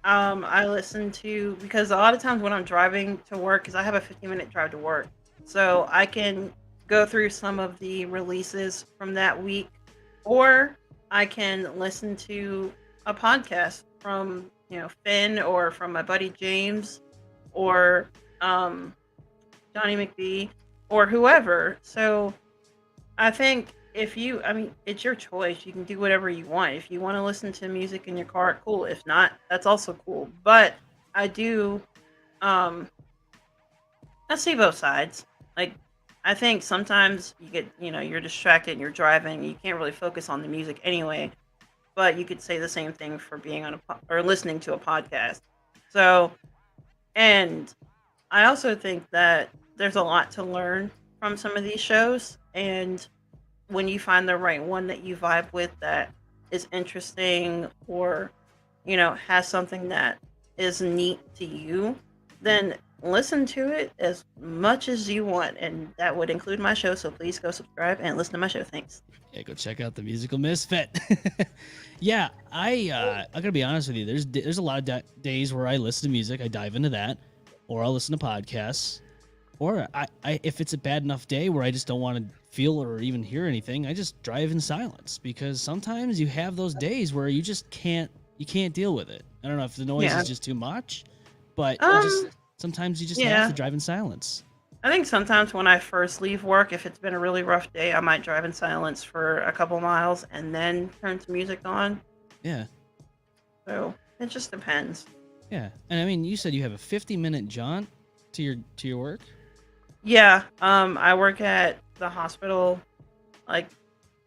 I listen to because a lot of times when I'm driving to work, because I have a 15-minute drive to work, so I can go through some of the releases from that week, or I can listen to a podcast from Finn or from my buddy James or Johnny McBee or whoever. So I think I mean, it's your choice. You can do whatever you want. If you want to listen to music in your car, cool. If not, that's also cool. But I do, I see both sides. Like, I think sometimes you get, you're distracted and you're driving. You can't really focus on the music anyway. But you could say the same thing for being on or listening to a podcast. So, and I also think that there's a lot to learn from some of these shows, and when you find the right one that you vibe with that is interesting or has something that is neat to you, then listen to it as much as you want, and that would include my show. So please go subscribe and listen to my show. Thanks. Yeah, go check out the Musical Misfit. Yeah, I gotta be honest with you. There's a lot of days where I listen to music, I dive into that, or I'll listen to podcasts, or I if it's a bad enough day where I just don't want to feel or even hear anything, I just drive in silence, because sometimes you have those days where you just can't deal with it. I don't know if the noise Yeah. is just too much, but sometimes you just have Yeah. to drive in silence. I think sometimes when I first leave work, if it's been a really rough day, I might drive in silence for a couple miles and then turn some music on. Yeah. So it just depends. Yeah. And I mean, you said you have a 50-minute jaunt to your work? Yeah. I work at the hospital. Like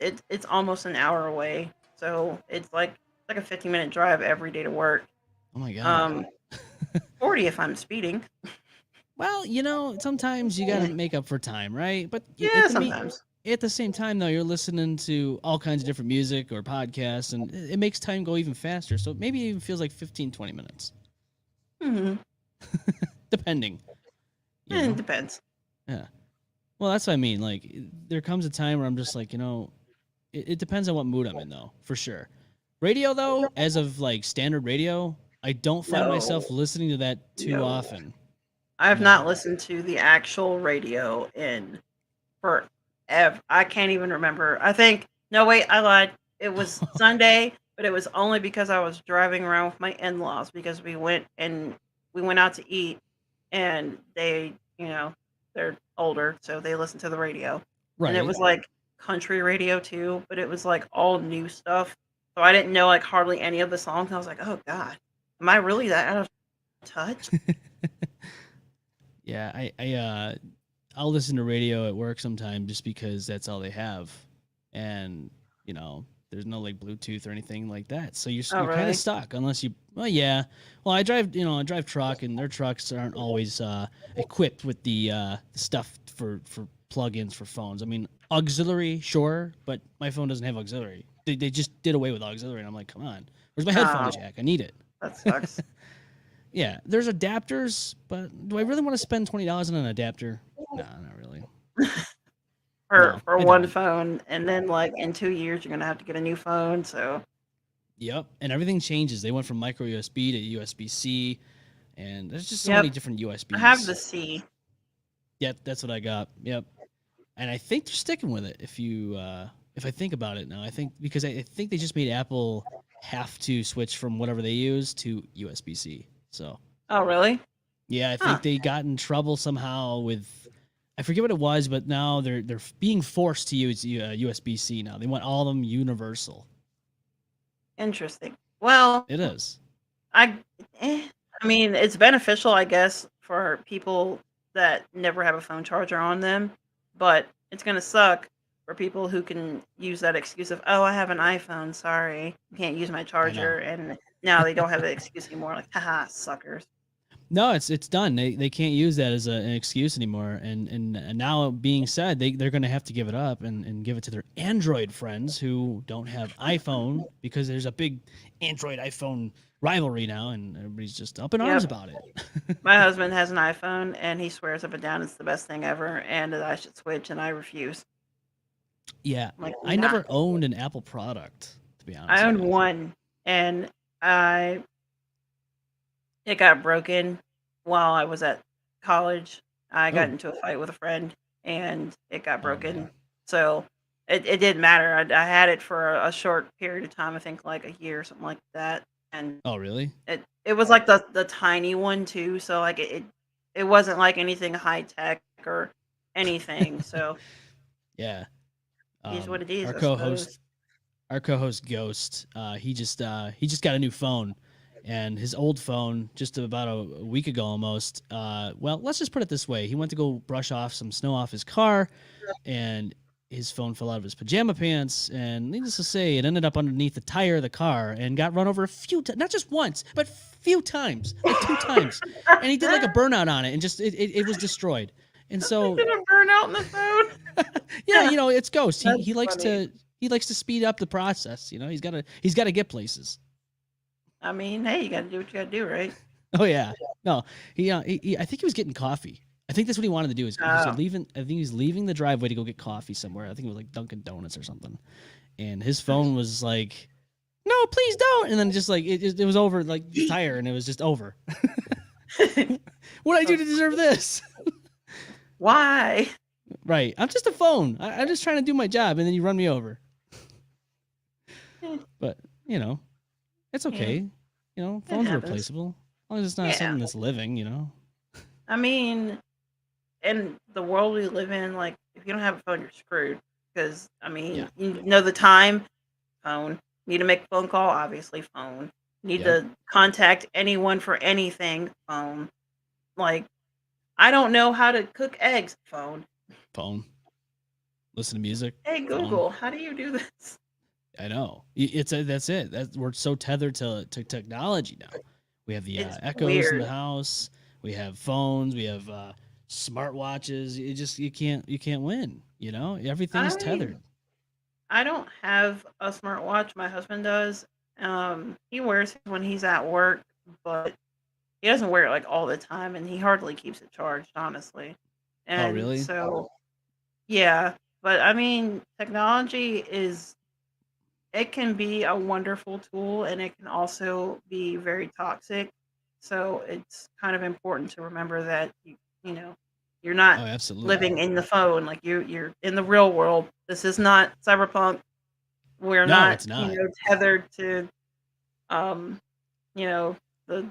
it's almost an hour away. So it's like a 15-minute drive every day to work. Oh my god. 40 if I'm speeding. Well, sometimes you got to make up for time, right? But Yeah, sometimes. at the same time, though, you're listening to all kinds of different music or podcasts, and it makes time go even faster. So maybe it even feels like 15, 20 minutes, Mm-hmm. depending. you know? It depends. Yeah. Well, that's what I mean. Like, there comes a time where I'm just like, it depends on what mood I'm in, though, for sure. Radio, though, as of like standard radio, I don't find myself listening to that too often. I have not listened to the actual radio in forever. I can't even remember. I think, no, wait, I lied. It was Sunday, but it was only because I was driving around with my in-laws, because we went out to eat, and they, they're older, so they listen to the radio. Right. And it was like country radio too, but it was like all new stuff. So I didn't know like hardly any of the songs. And I was like, oh God, am I really that out of touch? Yeah, I'll listen to radio at work sometime just because that's all they have, and you know, there's no like Bluetooth or anything like that. So Oh, you're kind really? of stuck unless you. Well, yeah. Well, I drive truck, and their trucks aren't always equipped with the stuff for plugins for phones. I mean, auxiliary, sure, but my phone doesn't have auxiliary. They just did away with auxiliary, and I'm like, come on, where's my headphone Oh, jack? I need it. that sucks. Yeah, there's adapters, but do I really want to spend $20 on an adapter? No, not really. for No, for I one don't. phone, and then like in 2 years you're gonna have to get a new phone. So Yep, and everything changes. They went from micro USB to USB C, and there's just so many yep, different I have the USBs. C. Yep, that's what I got. Yep, and I think they're sticking with it. If I think about it now, I think because I think they just made Apple have to switch from whatever they use to USB C. So Oh, really? yeah, I Huh. think they got in trouble somehow with. I forget what it was, but now they're being forced to use USB C now. They want all of them universal. Interesting. Well, It is. I I mean, it's beneficial, I guess, for people that never have a phone charger on them, but it's gonna suck for people who can use that excuse of, "Oh, I have an iPhone, sorry, can't use my I know. charger," and now they don't have that excuse anymore. Like, haha, suckers. No, it's done. They can't use that as an excuse anymore. And now being said, they're going to have to give it up and give it to their Android friends who don't have iPhone because there's a big Android iPhone rivalry now, and everybody's just up in arms Yep. about it. My husband has an iPhone, and he swears up and down it's the best thing ever, and that I should switch, and I refuse. Yeah, I'm like, I nah. never owned an Apple product, to be honest I with owned you. one, and I it got broken while I was at college. I got Oh, into a fight with a friend, and it got oh man. broken. So it didn't matter. I had it for a short period of time. I think like a year or something like that, and Oh really? it was like the tiny one too. So like it wasn't like anything high tech or anything. So Yeah. it is what it is, Our I co-host suppose. Ghost, he just got a new phone, and his old phone just about a week ago almost. Well, let's just put it this way: he went to go brush off some snow off his car, and his phone fell out of his pajama pants. And needless to say, it ended up underneath the tire of the car and got run over a few times, not just once, but few times, like 2 times. And he did like a burnout on it, and just it was destroyed. And It's so gonna burn out in the phone. yeah, you know, it's Ghost. That's funny. He likes to speed up the process. You know, he's got to get places. I mean, hey, you gotta do what you gotta do, right? Oh yeah, no, I think he was getting coffee. I think that's what he wanted to do. Is he was Oh, leaving? I think he was leaving the driveway to go get coffee somewhere. I think it was like Dunkin' Donuts or something. And his phone was like, "No, please don't!" And then just like it was over like the tire, and it was just over. What did I do to deserve this? why? Right, I'm just a phone. I'm just trying to do my job, and then you run me over. Eh, But you know, it's Yeah, okay. You know, it phones are happens. replaceable as long as it's not Yeah, something that's living. You know. I mean, in the world we live in, like if you don't have a phone, you're screwed. Because I Yeah. mean, you know the time, phone. Need to make a phone call, obviously, phone. Need Yep. to contact anyone for anything, phone. Like I don't know how to cook eggs, phone. Phone. Listen to music. Hey Phone. Google, how do you do this? I know. That's it. We're so tethered to technology now. We have the It's Echoes in the weird. house. We have phones. We have smartwatches. You can't win. You know, everything's I tethered. mean, I don't have a smartwatch. My husband does. He wears it when he's at work, but he doesn't wear it like all the time, and he hardly keeps it charged, honestly. Oh And really? so, yeah. But I mean, technology is it can be a wonderful tool, and it can also be very toxic. So it's kind of important to remember that you know you're not Oh absolutely. living in the phone, like you're in the real world. This is not cyberpunk. We're No, not, it's not. tethered to, um, you know, the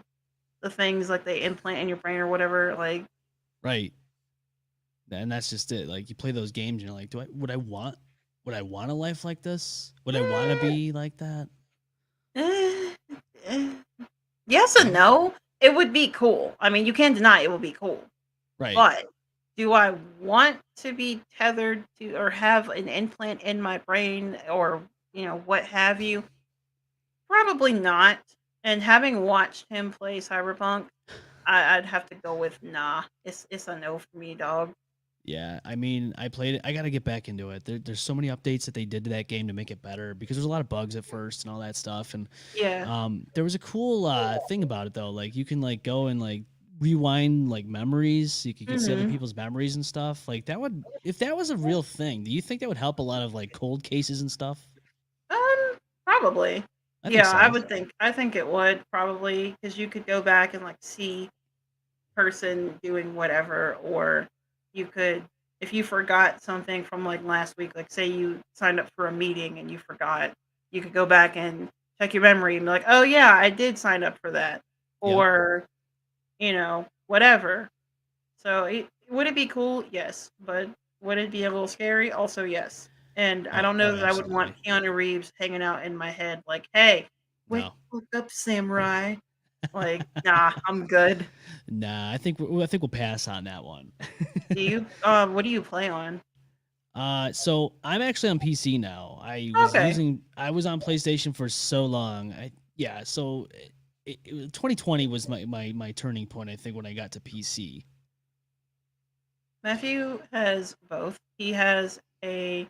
the things like they implant in your brain or whatever. Like, Right. And that's just it. Like you play those games, and you're like, would I want a life like this? Would I want to eh, be like that? eh, eh. Yes and No. no. It would be cool. I mean, you can't deny it would be cool, Right. but Do I want to be tethered to or have an implant in my brain or, what have you? Probably not. And having watched him play Cyberpunk, I'd have to go with nah. It's a no for me, dog. Yeah, I mean, I played it. I got to get back into it. There's so many updates that they did to that game to make it better because there's a lot of bugs at first and all that stuff. And Yeah. there was a cool thing about it though. Like you can like go and like rewind like memories. You could see other Mhm. people's memories and stuff. Like that would, if that was a real thing, do you think that would help a lot of like cold cases and stuff? Probably. I think Yeah, I so. would think. I think it would probably because you could go back and like see person doing whatever, or you could, if you forgot something from like last week, like say you signed up for a meeting and you forgot, you could go back and check your memory and be like, oh yeah, I did sign up for that, Yep. or whatever. So would it be cool? Yes, but would it be a little scary? Also, yes. And I Oh, don't oh, know that I would want absolutely. Keanu Reeves hanging out in my head like, hey, No. wake up, samurai. Like, nah, I'm good. Nah, I think we'll pass on that one. What do you play on? So I'm actually on PC now. Okay. I was on PlayStation for so long. Yeah, so 2020 was my turning point, I think, when I got to PC. Matthew has both. He has a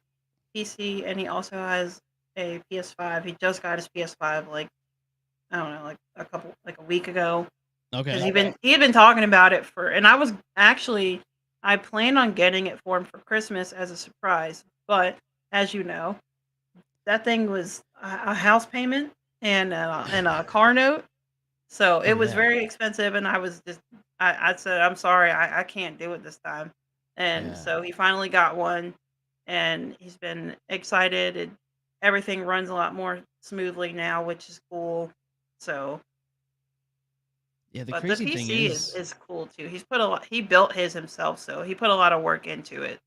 PC and he also has a PS5. He just got his PS5 like I don't know, like a week ago. Because Okay. he had been talking about it and I planned on getting it for him for Christmas as a surprise, but as you know, that thing was a house payment and a car note, so it Oh was yeah. very expensive, and I said I'm sorry, I can't do it this time, and Yeah. so he finally got one, and he's been excited. Everything runs a lot more smoothly now, which is cool. So Yeah, the but the crazy thing PC is is, is cool too. He built his himself, so he put a lot of work into it.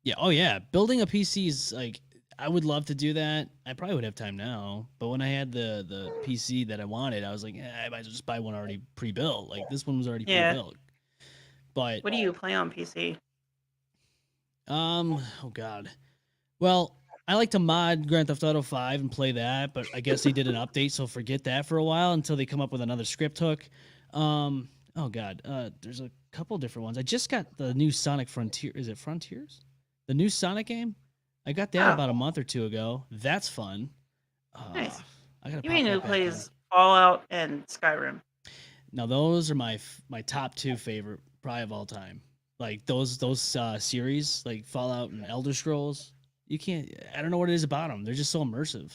yeah, oh yeah, building a PC is like I would love to do that. I probably would have time now, but when I had the PC that I wanted, I was like, I might as well just buy one already pre-built. Like this one was already Yeah. pre-built. But What do you play on PC? oh god. Well, I like to mod Grand Theft Auto 5 and play that, but I guess they did an update, so forget that for a while until they come up with another script hook. Oh god, there's a couple different ones. I just got the new Sonic Frontier. Is it Frontiers? The new Sonic game? I got that Oh, about a month or two ago. That's fun. nice. I gotta You pop mean who that back in. plays Fallout and Skyrim? Now those are my top two favorite probably of all time. Like those series like Fallout and Elder Scrolls. You can't. I don't know what it is about them. They're just so immersive.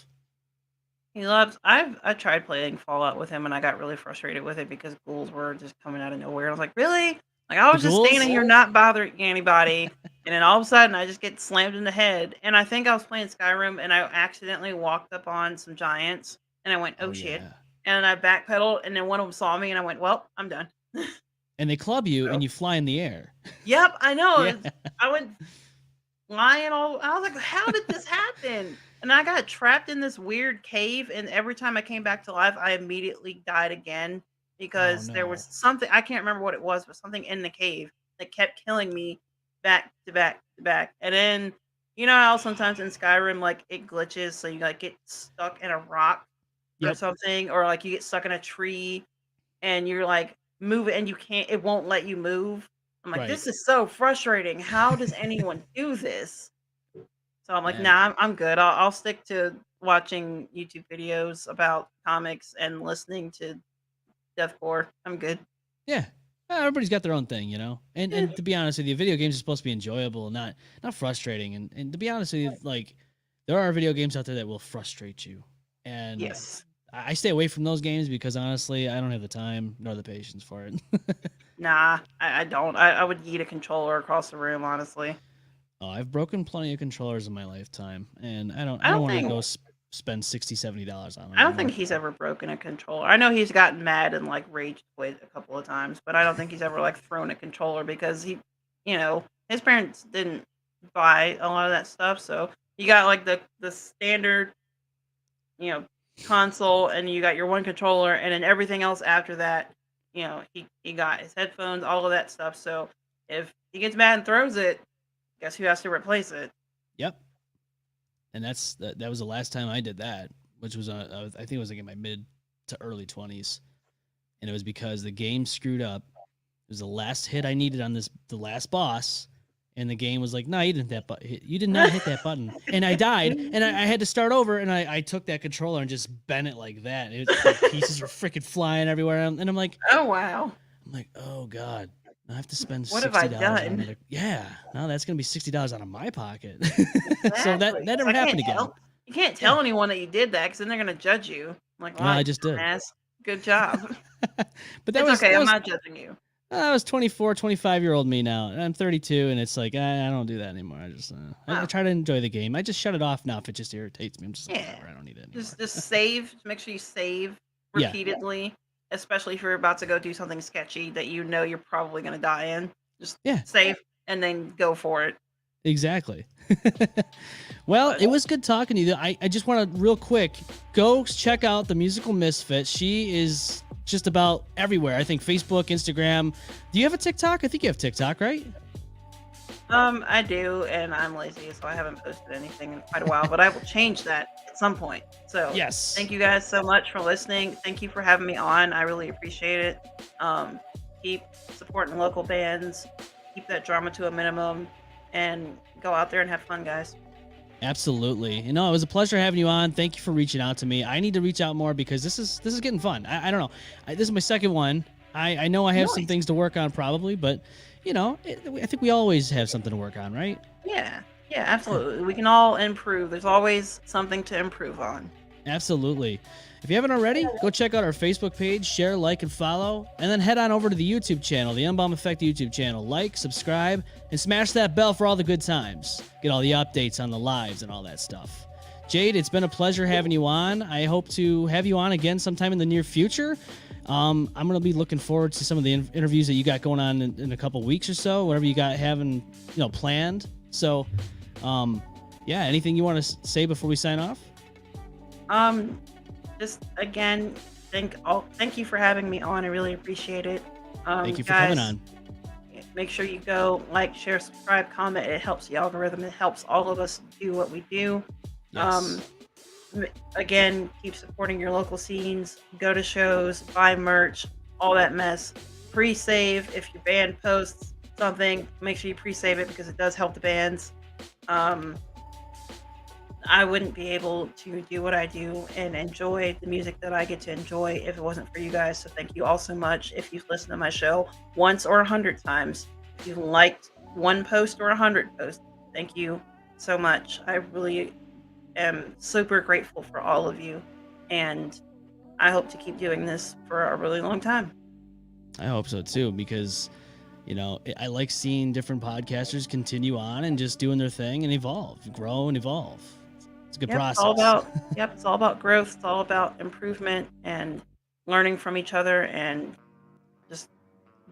I tried playing Fallout with him and I got really frustrated with it because ghouls were just coming out of nowhere. I was like, really? Like I The was just standing ghouls? here not bothering anybody, and then all of a sudden I just get slammed in the head. And I think I was playing Skyrim and I accidentally walked up on some giants and I went, oh Oh shit. yeah. And I backpedaled and then one of them saw me and I went, well, I'm done. And they club you So, and you fly in the air. yep, I know. Yeah. I went flying all. I was like, how did this happen? And I got trapped in this weird cave, and every time I came back to life, I immediately died again Oh because there was no. something I can't remember what it was, but something in the cave that kept killing me back to back to back. And then you know how sometimes in Skyrim like it glitches, so you like get stuck in a rock or Yep. something, or like you get stuck in a tree and you're like move it and you can't, it won't let you move. I'm like, Right. this is so frustrating. How does anyone do this? So I'm like, Man. nah, I'm good. I'll stick to watching YouTube videos about comics and listening to deathcore. I'm good. Yeah. Everybody's got their own thing, you know. Eh, And to be honest with you, video games are supposed to be enjoyable, not frustrating. And to be honest with you, like there are video games out there that will frustrate you. And yes. I stay away from those games because honestly, I don't have the time nor the patience for it. Nah, I don't. I would eat a controller across the room, honestly. Oh, I've broken plenty of controllers in my lifetime, and I I don't don't want to think go spend 60 $70 on them I don't think anymore. he's ever broken a controller. I know he's gotten mad and like rage quit a couple of times, but I don't think he's ever like thrown a controller because his parents didn't buy a lot of that stuff. So you got like the standard, you know, console, and you got your one controller, and then everything else after that, he got his headphones, all of that stuff. So if he gets mad and throws it, guess who has to replace it? Yep. And that was the last time I did that, which was I think it was like in my mid to early 20s, and it was because the game screwed up. It was the last hit I needed on the last boss, and the game was like, "No, you didn't you did not hit that button," and I died, and I had to start over, and I took that controller and just bent it like that. Pieces were freaking flying everywhere, and I'm like, "Oh wow!" I'm like, "Oh god." I have to spend what have I $60 done? Yeah, now that's gonna be $60 out of my pocket. Exactly. So that never happened again. You can't tell anyone that you did that because then they're gonna judge you. I'm like, well, I just did. Good job. But that it's was okay. that I'm was, not judging you. I was 24, 25-year-old me now. And I'm 32, and it's like I don't do that anymore. I just I try to enjoy the game. I just shut it off now if it just irritates me. I'm just like, whatever, I don't need it anymore. Just save. Make sure you save repeatedly, especially if you're about to go do something sketchy that you know you're probably gonna die in. Just save and then go for it. Exactly. Well, it was good talking to you. I just want to real quick go check out the Musical Misfit. She is just about everywhere. I think Facebook, Instagram. Do you have a TikTok? I think you have TikTok, right? I do, and I'm lazy, so I haven't posted anything in quite a while, but I will change that at some point. So yes, thank you guys so much for listening. Thank you for having me on. I really appreciate it. Keep supporting local bands, keep that drama to a minimum, and go out there and have fun, guys. Absolutely. It was a pleasure having you on. Thank you for reaching out to me. I need to reach out more because this is getting fun. I don't know. This is my second one. I know I have some things to work on probably, but I think we always have something to work on, right? Yeah, absolutely. We can all improve. There's always something to improve on. Absolutely. If you haven't already, go check out our Facebook page, share, like, and follow, and then head on over to the YouTube channel, the M-Balm Effect YouTube channel. Like, subscribe, and smash that bell for all the good times. Get all the updates on the lives and all that stuff. Jade, it's been a pleasure having you on. I hope to have you on again sometime in the near future. I'm going to be looking forward to some of the interviews that you got going on in a couple weeks or so, whatever you got having, planned. So, anything you want to say before we sign off? Just again, thank you for having me on. I really appreciate it. Thank you for guys, coming on. Make sure you go like, share, subscribe, comment. It helps the algorithm. It helps all of us do what we do. Yes. Again, keep supporting your local scenes. Go to shows, buy merch, all that mess. Pre-save if your band posts something. Make sure you pre-save it because it does help the bands. I wouldn't be able to do what I do and enjoy the music that I get to enjoy if it wasn't for you guys. So thank you all so much. If you've listened to my show once or 100 times, if you've liked one post or 100 posts, thank you so much. I really am super grateful for all of you, and I hope to keep doing this for a really long time. I hope so too, because I like seeing different podcasters continue on and just doing their thing and grow and evolve. It's a good process. It's all about growth. It's all about improvement and learning from each other and just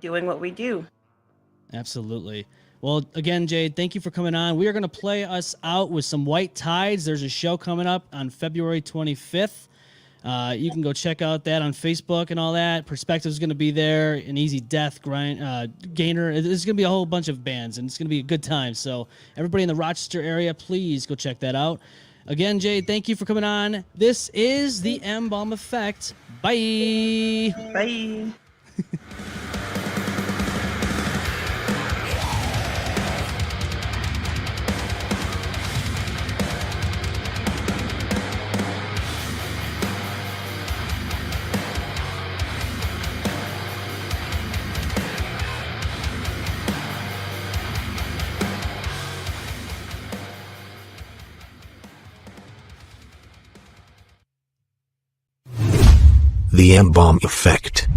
doing what we do. Absolutely. Well, again, Jade, thank you for coming on. We are going to play us out with some White Tides. There's a show coming up on February 25th. You can go check out that on Facebook and all that. Perspective is going to be there. An Easy Death, Gainer. There's going to be a whole bunch of bands, and it's going to be a good time. So everybody in the Rochester area, please go check that out. Again, Jade, thank you for coming on. This is the M-Balm Effect. Bye. Bye. The M-Balm Effect.